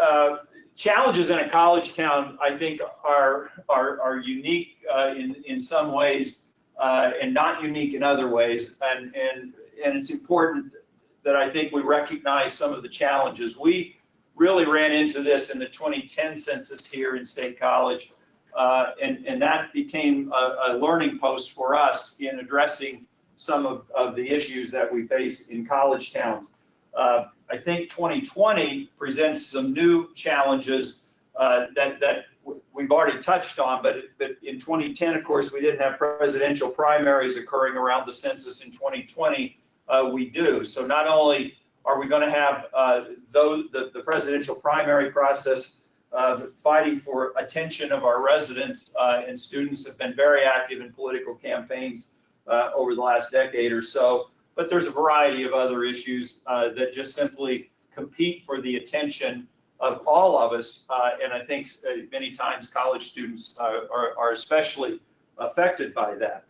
challenges in a college town, I think, are unique in some ways and not unique in other ways. And it's important that I think we recognize some of the challenges. We really ran into this in the 2010 census here in State College, and that became a learning post for us in addressing some of the issues that we face in college towns. I think 2020 presents some new challenges that we've already touched on, but in 2010, of course, we didn't have presidential primaries occurring around the census. In 2020, we do. So not only are we going to have the presidential primary process fighting for attention of our residents, and students have been very active in political campaigns over the last decade or so, but there's a variety of other issues that just simply compete for the attention of all of us, and I think many times college students are especially affected by that.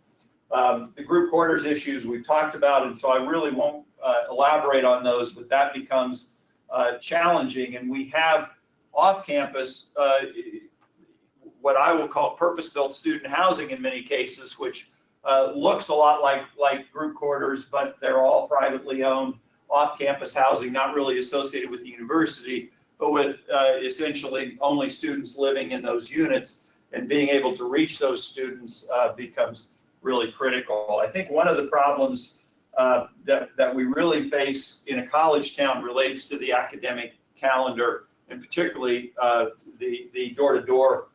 The group quarters issues we've talked about, and so I really won't elaborate on those, but that becomes challenging. And we have off-campus what I will call purpose-built student housing in many cases, which looks a lot like group quarters, but they're all privately owned off-campus housing, not really associated with the university, but with essentially only students living in those units, and being able to reach those students becomes really critical. I think one of the problems that we really face in a college town relates to the academic calendar, and particularly the door-to-door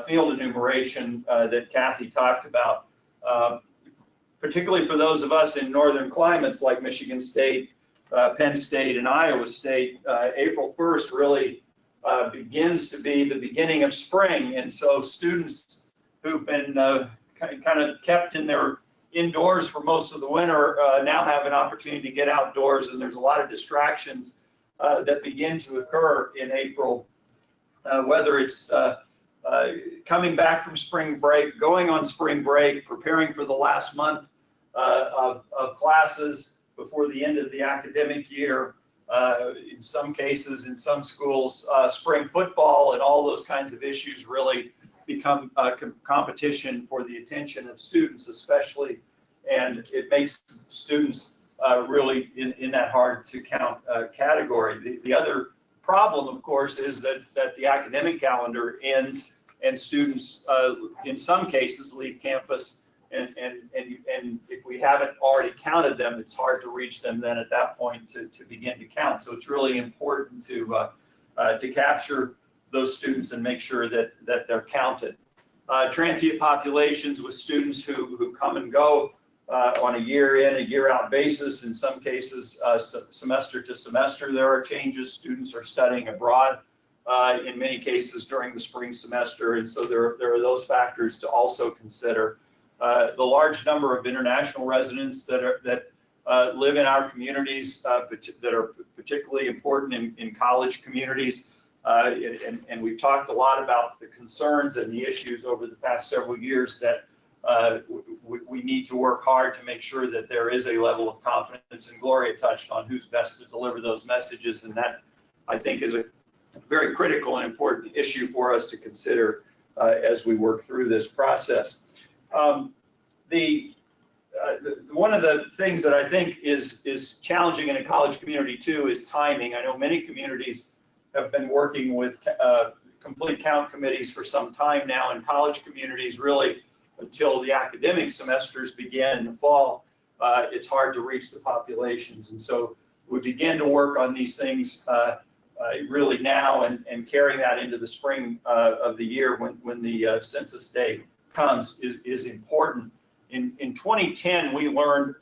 field enumeration that Kathy talked about. Particularly for those of us in northern climates like Michigan State, Penn State, and Iowa State, April 1st really begins to be the beginning of spring, and so students who've been kind of kept in their indoors for most of the winter now have an opportunity to get outdoors, and there's a lot of distractions that begin to occur in April, whether it's coming back from spring break, going on spring break, preparing for the last month of classes before the end of the academic year, in some cases, in some schools, spring football, and all those kinds of issues really become competition for the attention of students especially, and it makes students really in that hard to count category. The other problem, of course, is that the academic calendar ends and students in some cases leave campus, and if we haven't already counted them, it's hard to reach them then at that point to begin to count. So it's really important to capture those students and make sure that they're counted. Transient populations with students who come and go on a year in, a year out basis. In some cases, semester to semester, there are changes. Students are studying abroad in many cases during the spring semester, and so there are those factors to also consider. The large number of international residents that live in our communities that are particularly important in college communities. And we've talked a lot about the concerns and the issues over the past several years that we need to work hard to make sure that there is a level of confidence, and Gloria touched on who's best to deliver those messages, and that, I think, is a very critical and important issue for us to consider as we work through this process. One of the things that I think is challenging in a college community too is timing. I know many communities have been working with complete count committees for some time now, and college communities really, until the academic semesters begin in the fall, it's hard to reach the populations. And so we begin to work on these things really now and carrying that into the spring of the year when the census day comes is important. In 2010, we learned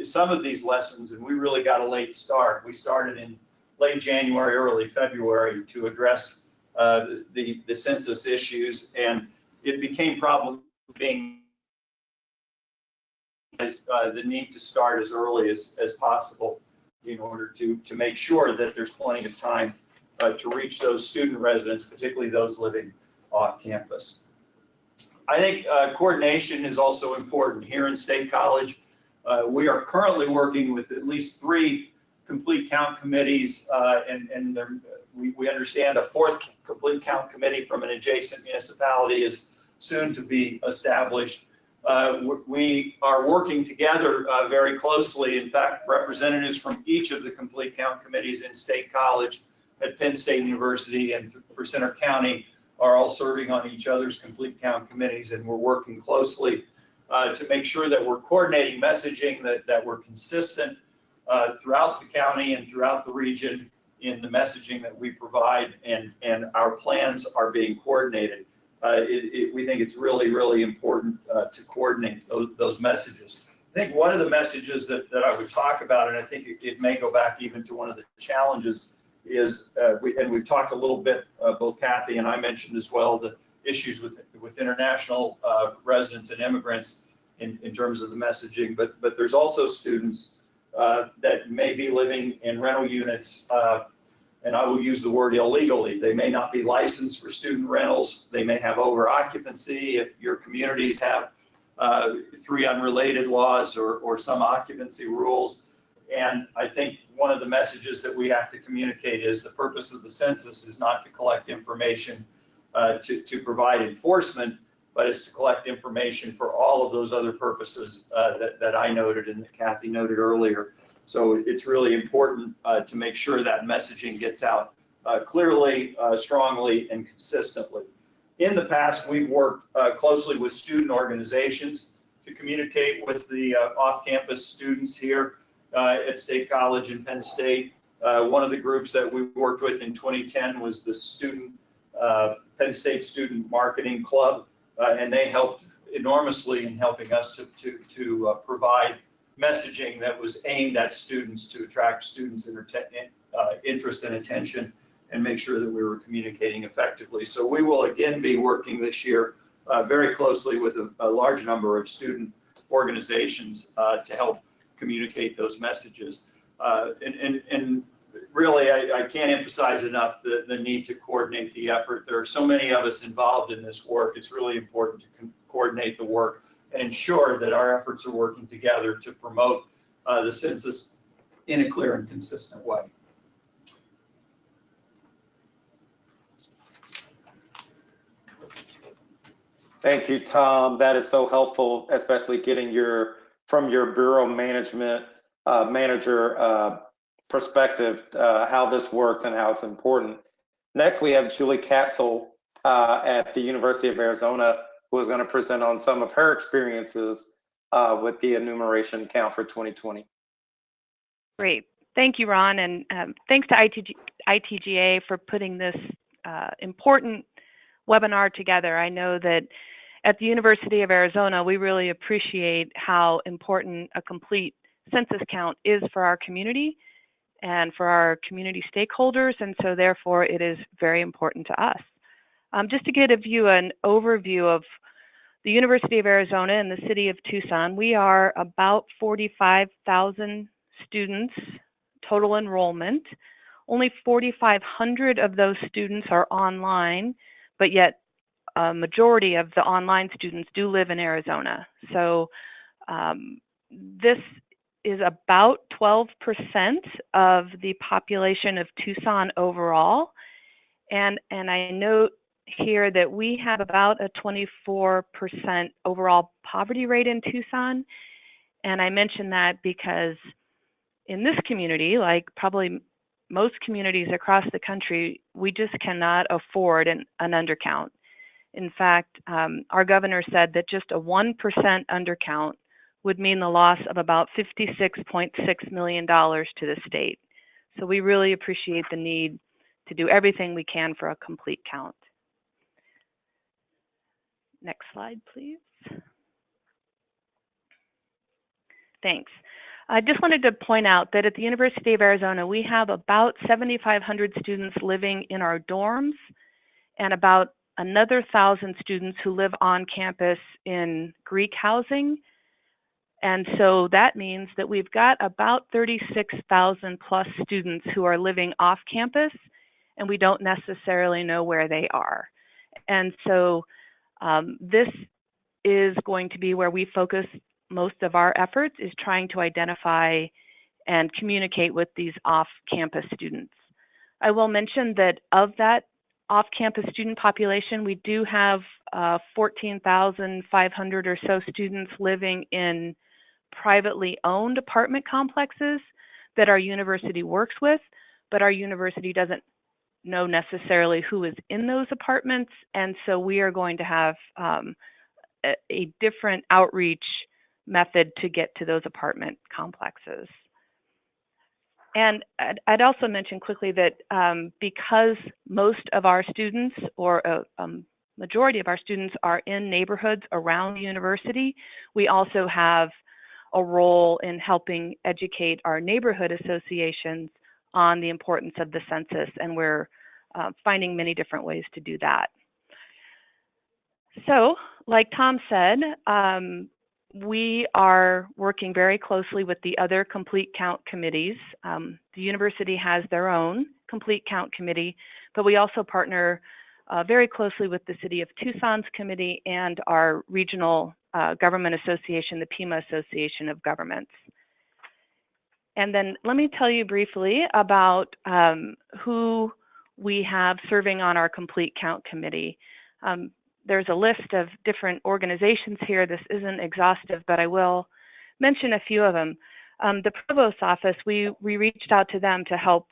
some of these lessons, and we really got a late start. We started in late January, early February to address the census issues, and it became problem being the need to start as early as possible in order to make sure that there's plenty of time to reach those student residents, particularly those living off campus. I think coordination is also important. Here in State College, we are currently working with at least 3 complete count committees, and we understand a 4th complete count committee from an adjacent municipality is soon to be established. We are working together very closely. In fact, representatives from each of the complete count committees in State College, at Penn State University, and for Center County are all serving on each other's complete count committees, and we're working closely to make sure that we're coordinating messaging, that we're consistent throughout the county and throughout the region in the messaging that we provide, and our plans are being coordinated. We think it's really, really important to coordinate those messages. I think one of the messages that I would talk about, and I think it may go back even to one of the challenges, is, we've talked a little bit, both Kathy and I mentioned as well, the issues with international residents and immigrants in terms of the messaging, but there's also students that may be living in rental units, and I will use the word illegally. They may not be licensed for student rentals. They may have over occupancy. If your communities have 3 unrelated laws or some occupancy rules. And I think one of the messages that we have to communicate is the purpose of the census is not to collect information to provide enforcement, but it's to collect information for all of those other purposes that I noted and that Kathy noted earlier. So it's really important to make sure that messaging gets out clearly, strongly, and consistently. In the past, we've worked closely with student organizations to communicate with the off-campus students here at State College and Penn State. One of the groups that we worked with in 2010 was the Penn State Student Marketing Club, and they helped enormously in helping us to provide messaging that was aimed at students to attract students' interest and attention and make sure that we were communicating effectively. So we will again be working this year very closely with a large number of student organizations to help communicate those messages. And really, I can't emphasize enough the need to coordinate the effort. There are so many of us involved in this work. It's really important to coordinate the work and ensure that our efforts are working together to promote the census in a clear and consistent way. Thank you, Tom. That is so helpful, especially getting from your bureau management manager perspective, how this works and how it's important. Next, we have Julie Capsule at the University of Arizona, who is going to present on some of her experiences with the enumeration count for 2020. Great. Thank you, Ron, and thanks to ITGA for putting this important webinar together. I know that at the University of Arizona, we really appreciate how important a complete census count is for our community and for our community stakeholders, and so therefore it is very important to us. Just to give you an overview of the University of Arizona and the city of Tucson, we are about 45,000 students total enrollment. Only 4,500 of those students are online, but yet a majority of the online students do live in Arizona. So this is about 12% of the population of Tucson overall. And I note here that we have about a 24% overall poverty rate in Tucson. And I mention that because in this community, like probably most communities across the country, we just cannot afford an undercount. In fact, our governor said that just a 1% undercount would mean the loss of about $56.6 million to the state. So we really appreciate the need to do everything we can for a complete count. Next slide, please. Thanks. I just wanted to point out that at the University of Arizona, we have about 7,500 students living in our dorms and about another 1,000 students who live on campus in Greek housing. And so that means that we've got about 36,000 plus students who are living off campus, and we don't necessarily know where they are. And so this is going to be where we focus most of our efforts, is trying to identify and communicate with these off-campus students. I will mention that of that off-campus student population, we do have 14,500 or so students living in privately owned apartment complexes that our university works with, but our university doesn't know necessarily who is in those apartments, and so we are going to have a different outreach method to get to those apartment complexes. And I'd also mention quickly that because most of our students, or a majority of our students, are in neighborhoods around the university, we also have a role in helping educate our neighborhood associations on the importance of the census, and we're finding many different ways to do that. So, like Tom said, we are working very closely with the other complete count committees. The university has their own complete count committee, but we also partner very closely with the City of Tucson's committee and our regional government association, the Pima Association of Governments. And then let me tell you briefly about who we have serving on our complete count committee. There's a list of different organizations here. This isn't exhaustive, but I will mention a few of them. The Provost's office, we reached out to them to help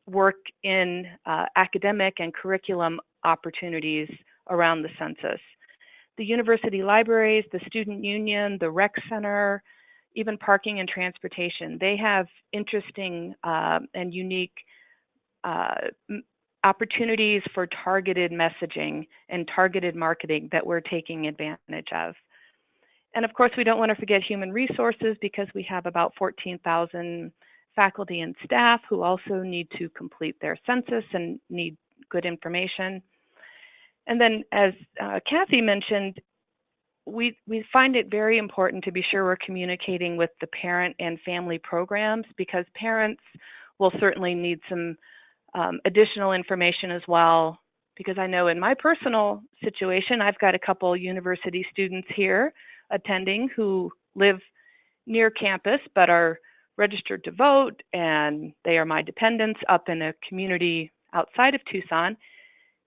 work in academic and curriculum opportunities around the census. The university libraries, the student union, the rec center, even parking and transportation, they have interesting and unique opportunities for targeted messaging and targeted marketing that we're taking advantage of. And of course, we don't want to forget human resources, because we have about 14,000 faculty and staff who also need to complete their census and need good information. And then, as Kathy mentioned, we find it very important to be sure we're communicating with the parent and family programs, because parents will certainly need some additional information as well. Because I know in my personal situation, I've got a couple university students here attending who live near campus but are registered to vote, and they are my dependents up in a community outside of Tucson,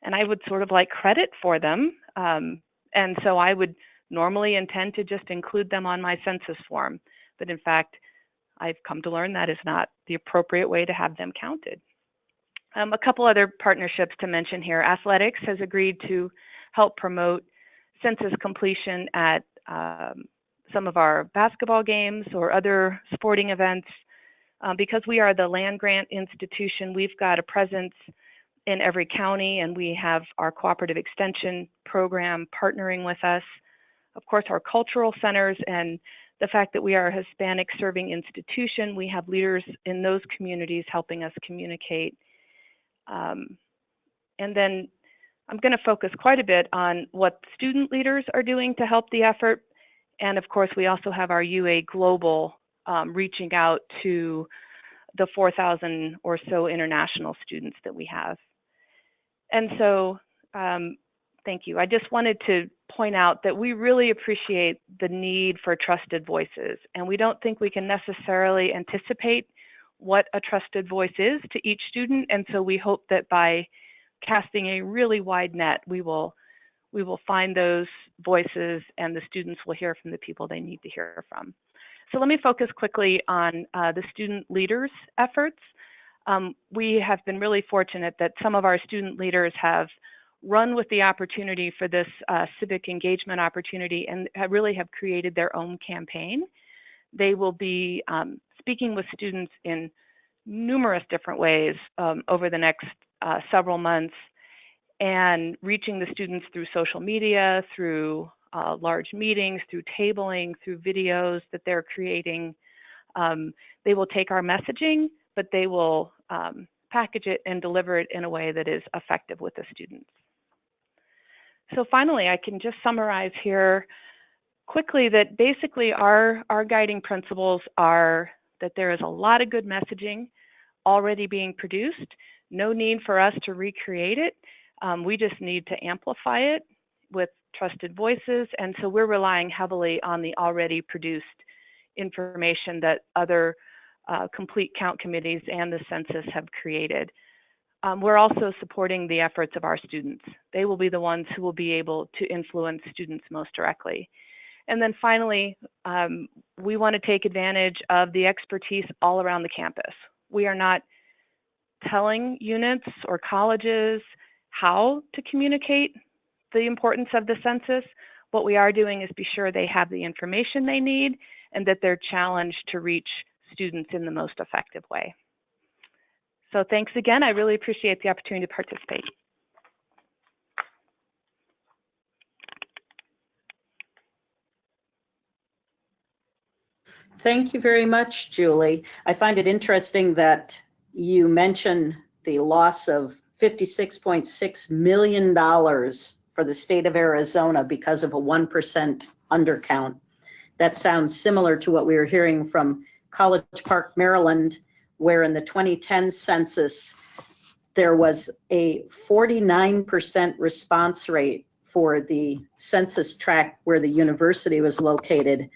and I would sort of like credit for them. And so I would normally intend to just include them on my census form. But in fact, I've come to learn that is not the appropriate way to have them counted. A couple other partnerships to mention here. Athletics has agreed to help promote census completion at some of our basketball games or other sporting events. Because we are the land grant institution, we've got a presence in every county, and we have our cooperative extension program partnering with us. Of course, our cultural centers and the fact that we are a Hispanic serving institution, we have leaders in those communities helping us communicate. And then I'm going to focus quite a bit on what student leaders are doing to help the effort. And of course, we also have our UA Global reaching out to the 4,000 or so international students that we have. And so, thank you. I just wanted to point out that we really appreciate the need for trusted voices, and we don't think we can necessarily anticipate what a trusted voice is to each student. And so we hope that by casting a really wide net, we will find those voices, and the students will hear from the people they need to hear from. So let me focus quickly on the student leaders' efforts. We have been really fortunate that some of our student leaders have run with the opportunity for this civic engagement opportunity and really have created their own campaign. They will be speaking with students in numerous different ways over the next several months, and reaching the students through social media, through large meetings, through tabling, through videos that they're creating. They will take our messaging, but they will package it and deliver it in a way that is effective with the students. So finally, I can just summarize here quickly that basically our guiding principles are that there is a lot of good messaging already being produced. No need for us to recreate it. We just need to amplify it with trusted voices. And so we're relying heavily on the already produced information that other complete count committees and the census have created. We're also supporting the efforts of our students. They will be the ones who will be able to influence students most directly. And then finally, we want to take advantage of the expertise all around the campus. We are not telling units or colleges how to communicate the importance of the census. What we are doing is be sure they have the information they need and that they're challenged to reach students in the most effective way. So thanks again. I really appreciate the opportunity to participate. Thank you very much, Julie. I find it interesting that you mention the loss of $56.6 million for the state of Arizona because of a 1% undercount. That sounds similar to what we were hearing from College Park, Maryland, where in the 2010 census, there was a 49% response rate for the census tract where the university was located,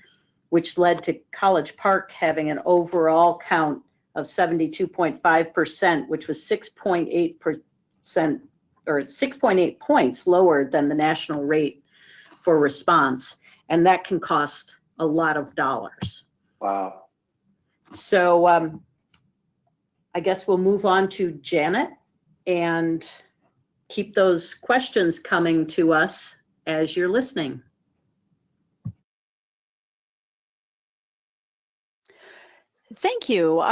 which led to College Park having an overall count of 72.5%, which was 6.8% or 6.8 points lower than the national rate for response. And that can cost a lot of dollars. Wow. So I guess we'll move on to Janet and keep those questions coming to us as you're listening. Thank you.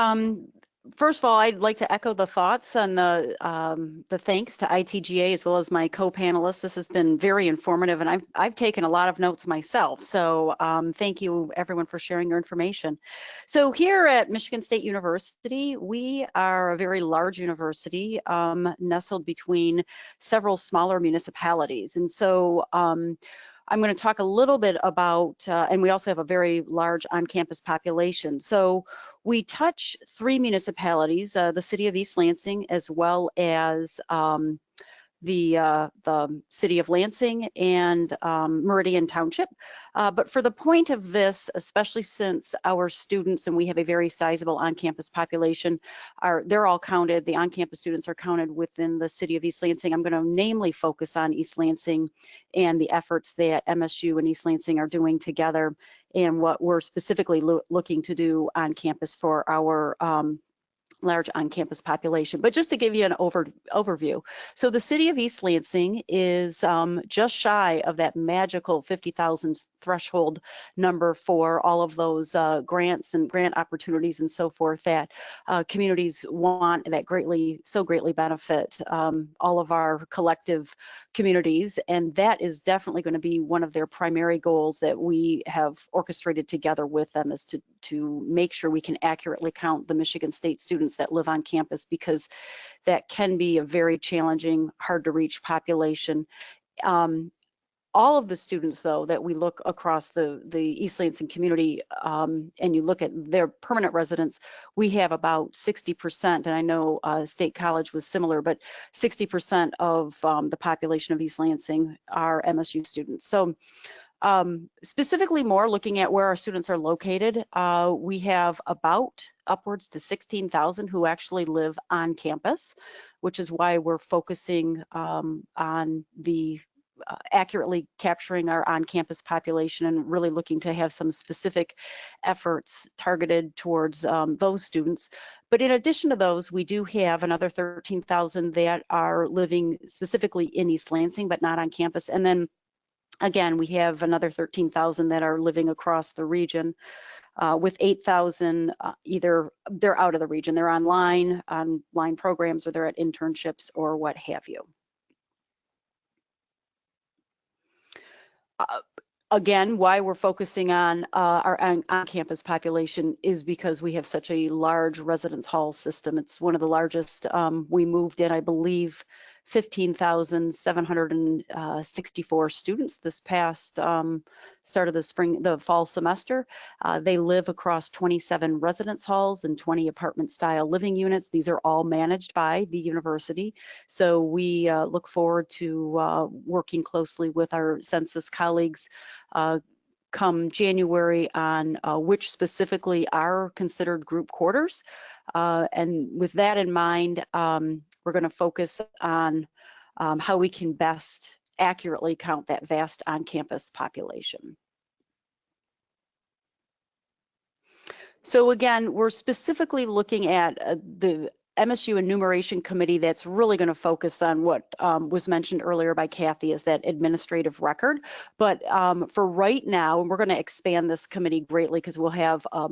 First of all, I'd like to echo the thoughts and the thanks to ITGA as well as my co-panelists. This has been very informative, and I've taken a lot of notes myself. So thank you, everyone, for sharing your information. So here at Michigan State University, we are a very large university nestled between several smaller municipalities, and so I'm going to talk a little bit about, and we also have a very large on-campus population. So we touch 3 municipalities, the city of East Lansing, as well as the city of Lansing and Meridian Township. But for the point of this, especially since our students, and we have a very sizable on-campus population, they're all counted, the on-campus students are counted within the city of East Lansing. I'm going to namely focus on East Lansing and the efforts that MSU and East Lansing are doing together and what we're specifically looking to do on campus for our large on-campus population. But just to give you an overview, so the city of East Lansing is just shy of that magical 50,000 threshold number for all of those grants and grant opportunities and so forth that communities want, that so greatly benefit all of our collective communities. And that is definitely going to be one of their primary goals that we have orchestrated together with them, is to make sure we can accurately count the Michigan State students that live on campus, because that can be a very challenging, hard to reach population. All of the students, though, that we look across the East Lansing community, and you look at their permanent residents, we have about 60%, and I know State College was similar, but 60% of the population of East Lansing are MSU students. So specifically more looking at where our students are located, we have about upwards to 16,000 who actually live on campus, which is why we're focusing on the accurately capturing our on-campus population and really looking to have some specific efforts targeted towards those students. But in addition to those, we do have another 13,000 that are living specifically in East Lansing, but not on campus. And then again, we have another 13,000 that are living across the region, with 8,000 either they're out of the region, they're online programs, or they're at internships or what have you. Again, why we're focusing on our on-campus population is because we have such a large residence hall system. It's one of the largest. We moved in, I believe, 15,764 students this past start of the fall semester. They live across 27 residence halls and 20 apartment style living units. These are all managed by the university. So we look forward to working closely with our census colleagues come January on which specifically are considered group quarters. And with that in mind, we're going to focus on how we can best accurately count that vast on-campus population. So again, we're specifically looking at the MSU enumeration committee that's really going to focus on what was mentioned earlier by Kathy, is that administrative record. But for right now, and we're going to expand this committee greatly because we'll have a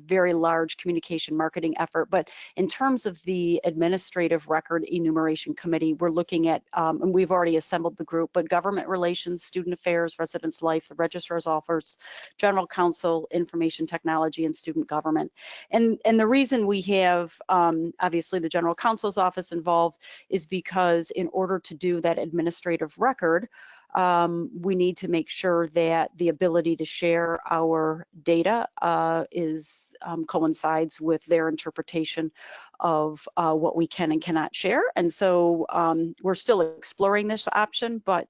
very large communication marketing effort. But in terms of the administrative record enumeration committee, we're looking at, and we've already assembled the group, but government relations, student affairs, residence life, the registrar's office, general counsel, information technology, and student government. And the reason we have obviously the general counsel's office involved is because in order to do that administrative record, we need to make sure that the ability to share our data coincides with their interpretation of what we can and cannot share. And so we're still exploring this option, but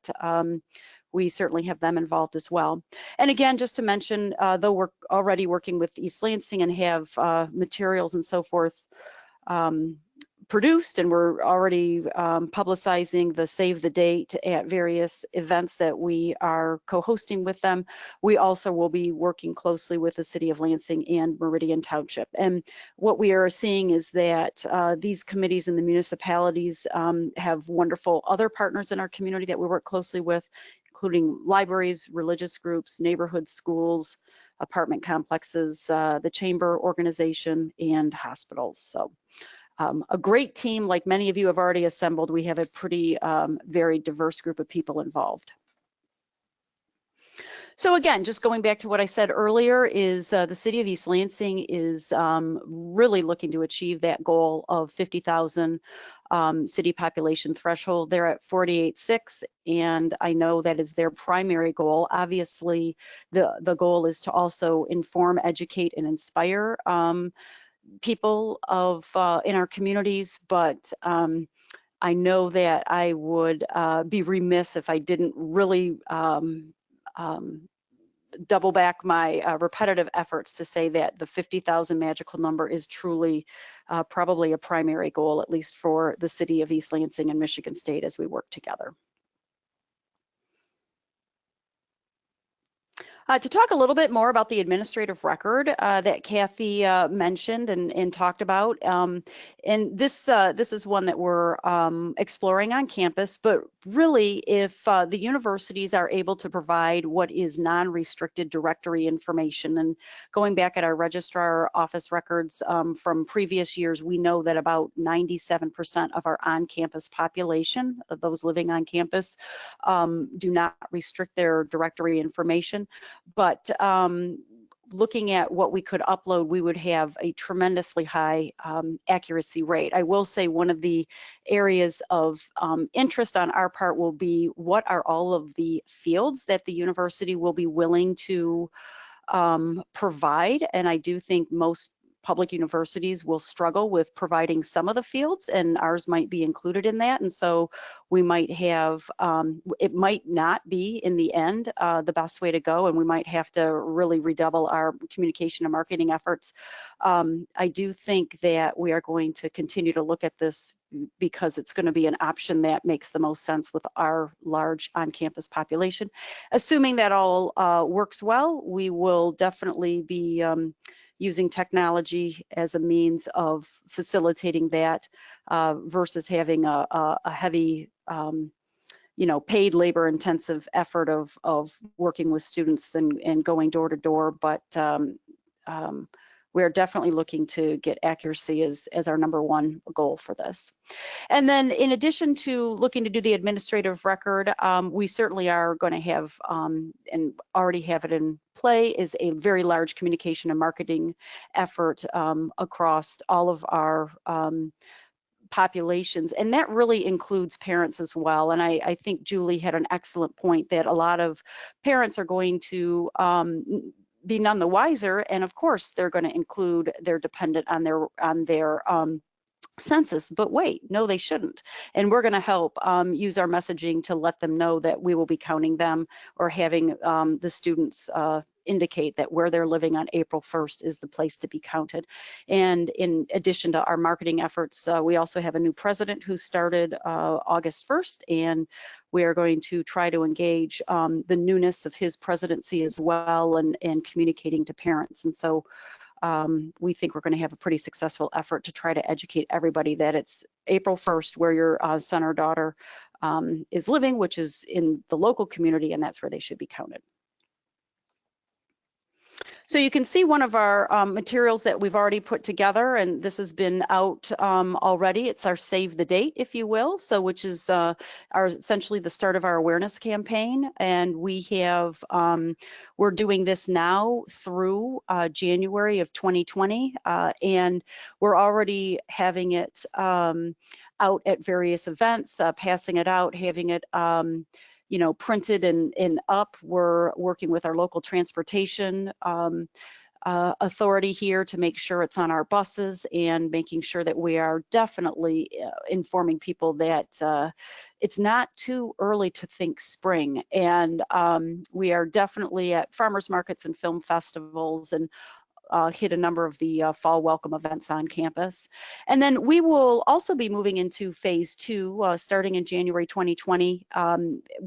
we certainly have them involved as well. And again, just to mention, though we're already working with East Lansing and have materials and so forth produced, and we're already publicizing the save the date at various events that we are co-hosting with them. We also will be working closely with the city of Lansing and Meridian Township. And what we are seeing is that these committees in the municipalities have wonderful other partners in our community that we work closely with, including libraries, religious groups, neighborhood schools, apartment complexes, the chamber organization, and hospitals. So a great team, like many of you have already assembled. We have a pretty very diverse group of people involved. So again, just going back to what I said earlier, is the city of East Lansing is really looking to achieve that goal of 50,000 city population threshold. They're at 48.6, and I know that is their primary goal. Obviously, the goal is to also inform, educate, and inspire people of in our communities, but I know that I would be remiss if I didn't really double back my repetitive efforts to say that the 50,000 magical number is truly probably a primary goal, at least for the city of East Lansing and Michigan State as we work together. To talk a little bit more about the administrative record that Kathy mentioned and talked about, and this is one that we're exploring on campus, but really if the universities are able to provide what is non-restricted directory information, and going back at our registrar office records from previous years, we know that about 97% of our on-campus population, of those living on campus, do not restrict their directory information. But looking at what we could upload, we would have a tremendously high accuracy rate. I will say one of the areas of interest on our part will be what are all of the fields that the university will be willing to provide. And I do think most public universities will struggle with providing some of the fields, and ours might be included in that. And so we might have, it might not be in the end the best way to go, and we might have to really redouble our communication and marketing efforts. I do think that we are going to continue to look at this because it's going to be an option that makes the most sense with our large on-campus population. Assuming that all works well, we will definitely be using technology as a means of facilitating that versus having a heavy, paid labor intensive effort of working with students and going door to door. But we're definitely looking to get accuracy as our number one goal for this. And then in addition to looking to do the administrative record, we certainly are going to have, and already have it in play, is a very large communication and marketing effort across all of our populations, and that really includes parents as well. And I think Julie had an excellent point that a lot of parents are going to be none the wiser, and of course they're going to include their dependent on their census, but wait, no, they shouldn't. And we're going to help use our messaging to let them know that we will be counting them, or having the students indicate that where they're living on April 1st is the place to be counted. And in addition to our marketing efforts, we also have a new president who started August 1st, and we are going to try to engage the newness of his presidency as well, and communicating to parents. And so we think we're going to have a pretty successful effort to try to educate everybody that it's April 1st where your son or daughter is living, which is in the local community, and that's where they should be counted. So you can see one of our materials that we've already put together, and this has been out already. It's our Save the Date, if you will, so which is essentially the start of our awareness campaign. And we have, we're doing this now through January of 2020, and we're already having it out at various events, passing it out, having it printed and up. We're working with our local transportation authority here to make sure it's on our buses, and making sure that we are definitely informing people that it's not too early to think spring. And we are definitely at farmers markets and film festivals, and hit a number of the fall welcome events on campus. And then we will also be moving into phase 2 starting in January 2020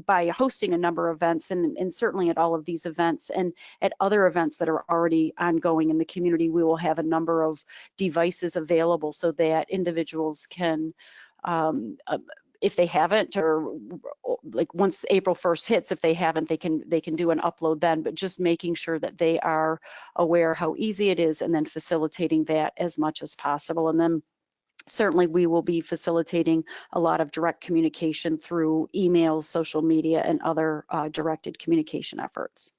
by hosting a number of events, and certainly at all of these events and at other events that are already ongoing in the community, we will have a number of devices available so that individuals can if they haven't, or like once April 1st hits, if they haven't, they can do an upload then, but just making sure that they are aware how easy it is, and then facilitating that as much as possible. And then certainly we will be facilitating a lot of direct communication through emails, social media, and other directed communication efforts.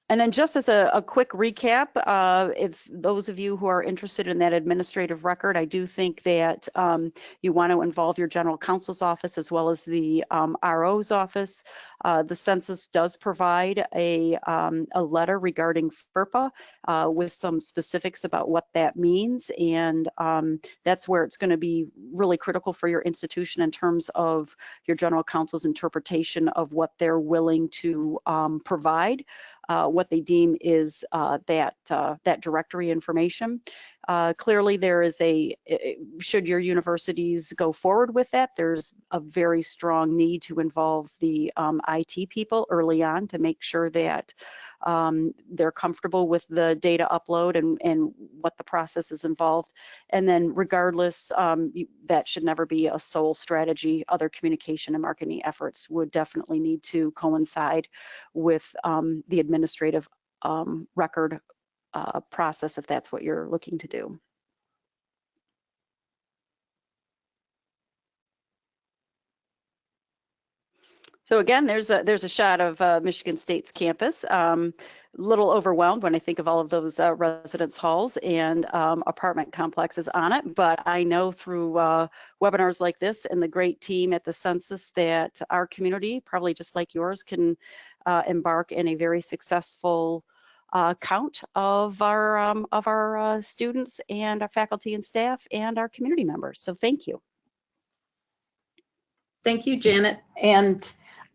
And then just as a quick recap, if those of you who are interested in that administrative record, I do think that you want to involve your general counsel's office as well as the RO's office. The census does provide a letter regarding FERPA with some specifics about what that means. And that's where it's going to be really critical for your institution in terms of your general counsel's interpretation of what they're willing to provide. What they deem is that directory information. Clearly, there is should your universities go forward with that, there's a very strong need to involve the IT people early on to make sure that they're comfortable with the data upload and what the process is involved. And then regardless, that should never be a sole strategy. Other communication and marketing efforts would definitely need to coincide with the administrative record process if that's what you're looking to do. So again, there's a shot of Michigan State's campus. Little overwhelmed when I think of all of those residence halls and apartment complexes on it, but I know through webinars like this and the great team at the census that our community, probably just like yours, can embark in a very successful count of our students and our faculty and staff and our community members. So thank you. Thank you, Janet. And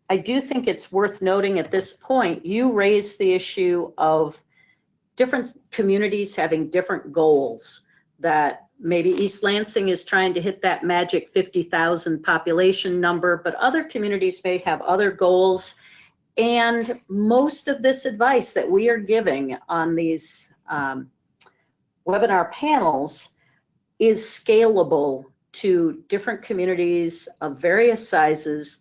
I do think it's worth noting at this point, you raised the issue of different communities having different goals, that maybe East Lansing is trying to hit that magic 50,000 population number, but other communities may have other goals. And most of this advice that we are giving on these webinar panels is scalable to different communities of various sizes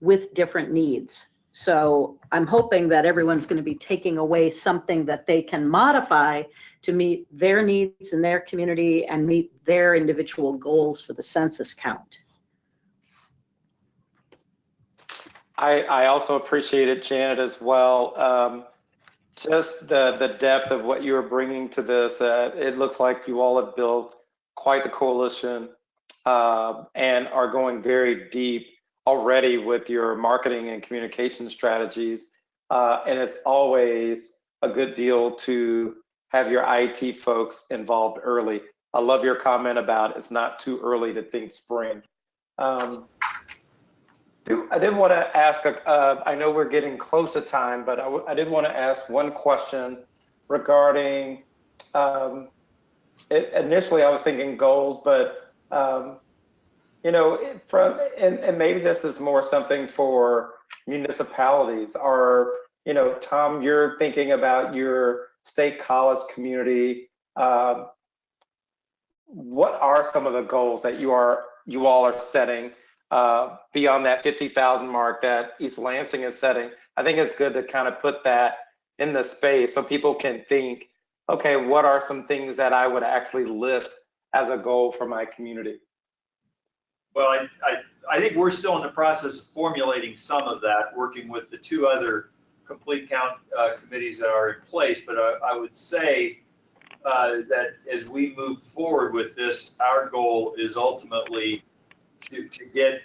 with different needs. So I'm hoping that everyone's going to be taking away something that they can modify to meet their needs in their community and meet their individual goals for the census count. I also appreciate it, Janet, as well. Just the depth of what you are bringing to this. It looks like you all have built quite the coalition and are going very deep already with your marketing and communication strategies. And it's always a good deal to have your IT folks involved early. I love your comment about it's not too early to think spring. I did want to ask, I know we're getting close to time, but I did want to ask one question regarding, initially I was thinking goals, but you know, and maybe this is more something for municipalities, or, you know, Tom, you're thinking about your state college community. What are some of the goals that you all are setting beyond that 50,000 mark that East Lansing is setting? I think it's good to kind of put that in the space so people can think, okay, what are some things that I would actually list as a goal for my community? Well, I think we're still in the process of formulating some of that, working with the two other complete count committees that are in place. But I would say that as we move forward with this, our goal is ultimately to get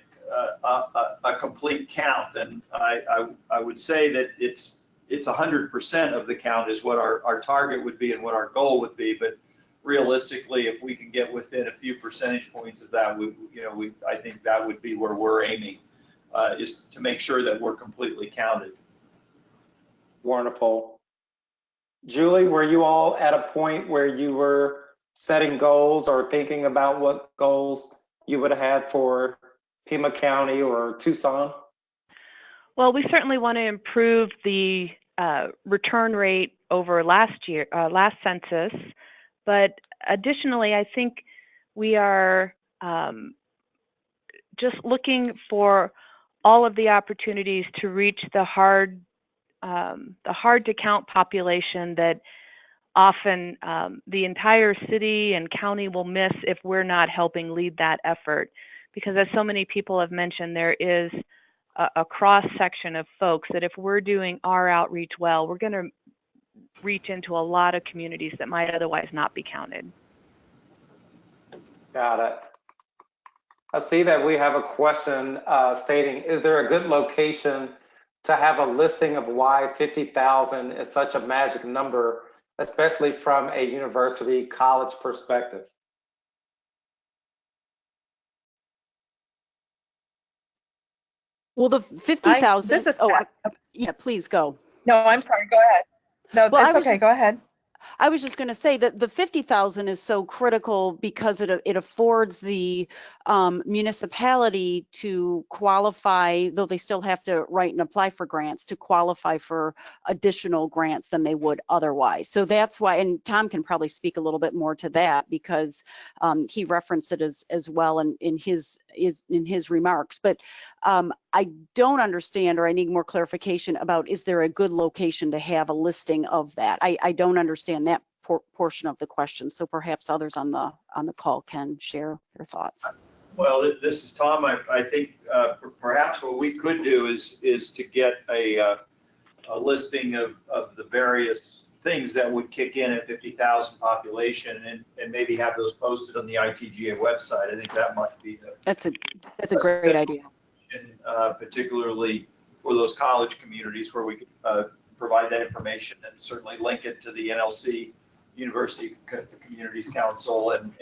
a complete count. And I would say that it's 100% of the count is what our target would be and what our goal would be. But realistically, if we can get within a few percentage points of that, I think that would be where we're aiming, is to make sure that we're completely counted. Wonderful. Julie, were you all at a point where you were setting goals or thinking about what goals you would have had for Pima County or Tucson? Well, we certainly want to improve the return rate over last census. But additionally, I think we are just looking for all of the opportunities to reach the hard to count population that often the entire city and county will miss if we're not helping lead that effort. Because as so many people have mentioned, there is a cross section of folks that if we're doing our outreach well, we're going to reach into a lot of communities that might otherwise not be counted. Got it. I see that we have a question stating, is there a good location to have a listing of why 50,000 is such a magic number, especially from a university college perspective? Well, the 50,000. This is yeah, please go. No, I'm sorry. Go ahead. No, Well, it's okay. Go ahead. I was just going to say that the 50,000 is so critical because it affords the municipality to qualify, though they still have to write and apply for grants, to qualify for additional grants than they would otherwise. So that's why, and Tom can probably speak a little bit more to that because he referenced it as well in his remarks. But I don't understand, or I need more clarification about, is there a good location to have a listing of that? I don't understand that portion of the question. So perhaps others on the call can share their thoughts. Well, this is Tom. I think perhaps what we could do is to get a listing of the various things that would kick in at 50,000 population, and maybe have those posted on the ITGA website. I think that might be that's a great idea. Particularly for those college communities where we could provide that information, and certainly link it to the NLC University Communities Council, and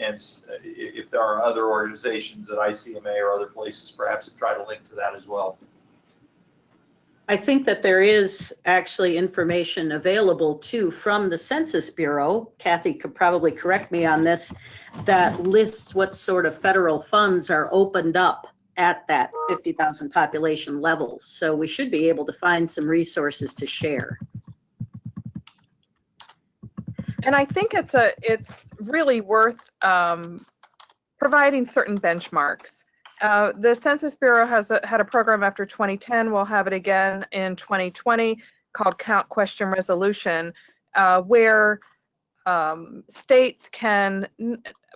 if there are other organizations at ICMA or other places, perhaps try to link to that as well. I think that there is actually information available too from the Census Bureau. Kathy could probably correct me on this, that lists what sort of federal funds are opened up at that 50,000 population level. So we should be able to find some resources to share. And I think it's really worth providing certain benchmarks. The Census Bureau had a program after 2010. We'll have it again in 2020 called Count Question Resolution, where states can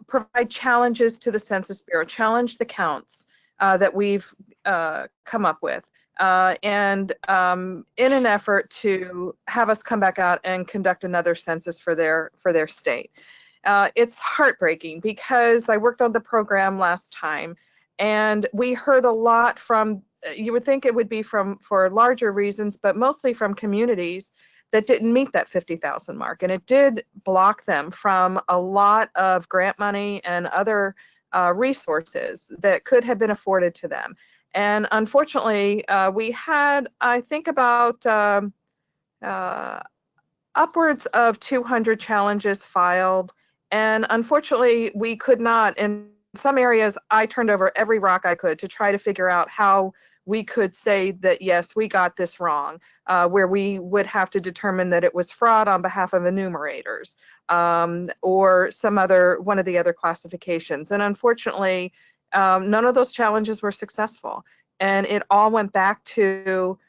provide challenges to the Census Bureau, challenge the counts that we've come up with, and in an effort to have us come back out and conduct another census for their state. It's heartbreaking because I worked on the program last time, and we heard a lot from, you would think it would be for larger reasons, but mostly from communities that didn't meet that 50,000 mark, and it did block them from a lot of grant money and other resources that could have been afforded to them. And unfortunately, we had, I think, about upwards of 200 challenges filed, and unfortunately, we could not. In some areas, I turned over every rock I could to try to figure out how we could say that, yes, we got this wrong, where we would have to determine that it was fraud on behalf of enumerators, or one of the other classifications. And unfortunately, none of those challenges were successful. And it all went back to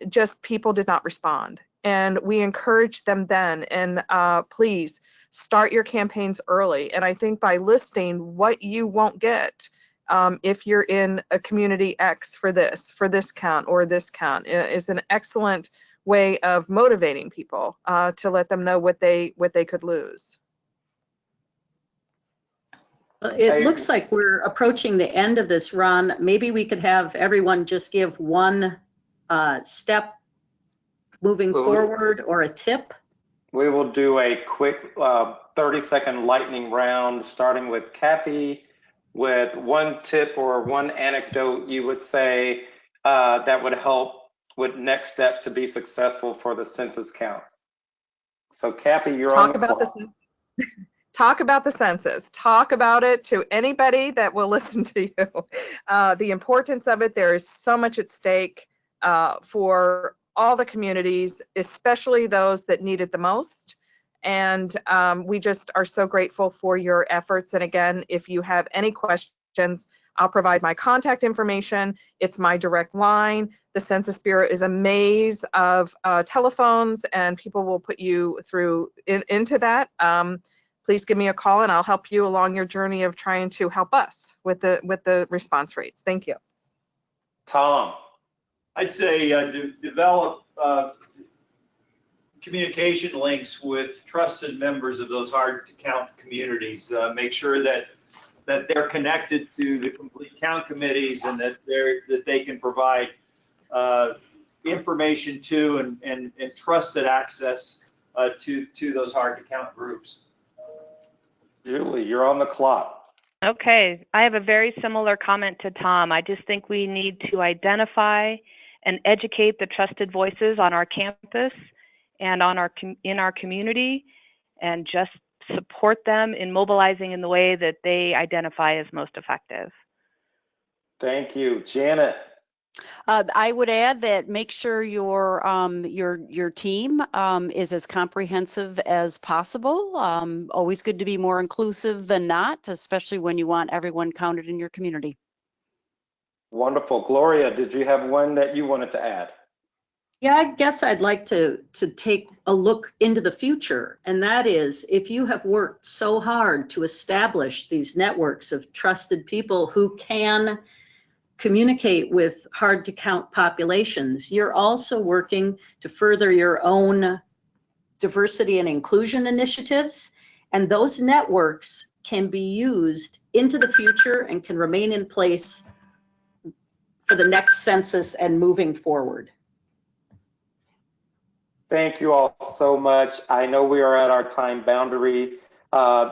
just people did not respond. And we encouraged them then, and please start your campaigns early. And I think by listing what you won't get, if you're in a community X for this count or this count, is an excellent way of motivating people to let them know what they could lose. It looks like we're approaching the end of this, Ron. Maybe we could have everyone just give one step moving forward or a tip. We will do a quick 30-second lightning round, starting with Kathy, with one tip or one anecdote you would say that would help with next steps to be successful for the census count. So Kathy, you're on the clock. Talk about the census. Talk about it to anybody that will listen to you. The importance of it, there is so much at stake for all the communities, especially those that need it the most. And we just are so grateful for your efforts. And again, if you have any questions, I'll provide my contact information. It's my direct line. The Census Bureau is a maze of telephones, and people will put you through into that. Please give me a call, and I'll help you along your journey of trying to help us with the response rates. Thank you. Tom. I'd say develop communication links with trusted members of those hard to count communities. Make sure that they're connected to the complete count committees and that they can provide information to and trusted access to those hard to count groups. Julie, you're on the clock. Okay, I have a very similar comment to Tom. I just think we need to identify and educate the trusted voices on our campus and in our community, and just support them in mobilizing in the way that they identify as most effective. Thank you. Janet. I would add that make sure your team is as comprehensive as possible. Always good to be more inclusive than not, especially when you want everyone counted in your community. Wonderful. Gloria, did you have one that you wanted to add? Yeah, I guess I'd like to take a look into the future. And that is, if you have worked so hard to establish these networks of trusted people who can communicate with hard to count populations, you're also working to further your own diversity and inclusion initiatives. And those networks can be used into the future and can remain in place for the next census and moving forward. Thank you all so much. I know we are at our time boundary.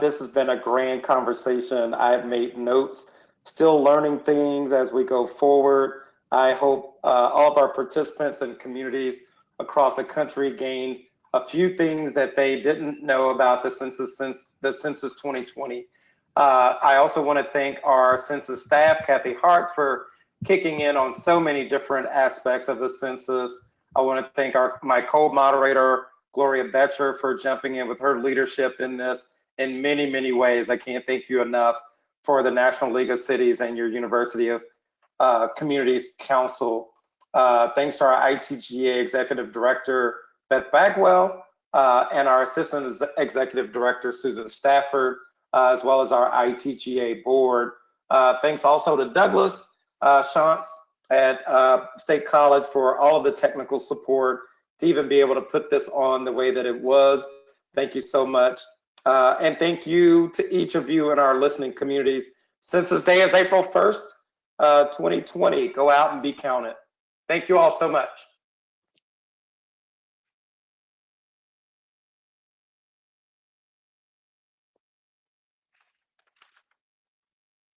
This has been a grand conversation. I've made notes, still learning things as we go forward. I hope all of our participants and communities across the country gained a few things that they didn't know about the census since the Census 2020. I also want to thank our census staff, Kathy Hartz, for kicking in on so many different aspects of the census. I want to thank my co-moderator, Gloria Betcher, for jumping in with her leadership in this in many, many ways. I can't thank you enough for the National League of Cities and your University of Communities Council. Thanks to our ITGA Executive Director, Beth Bagwell, and our Assistant Executive Director, Susan Stafford, as well as our ITGA board. Thanks also to Douglas Shantz at State College for all of the technical support to even be able to put this on the way that it was. Thank you so much. And thank you to each of you in our listening communities. Census Day is April 1st, 2020. Go out and be counted. Thank you all so much.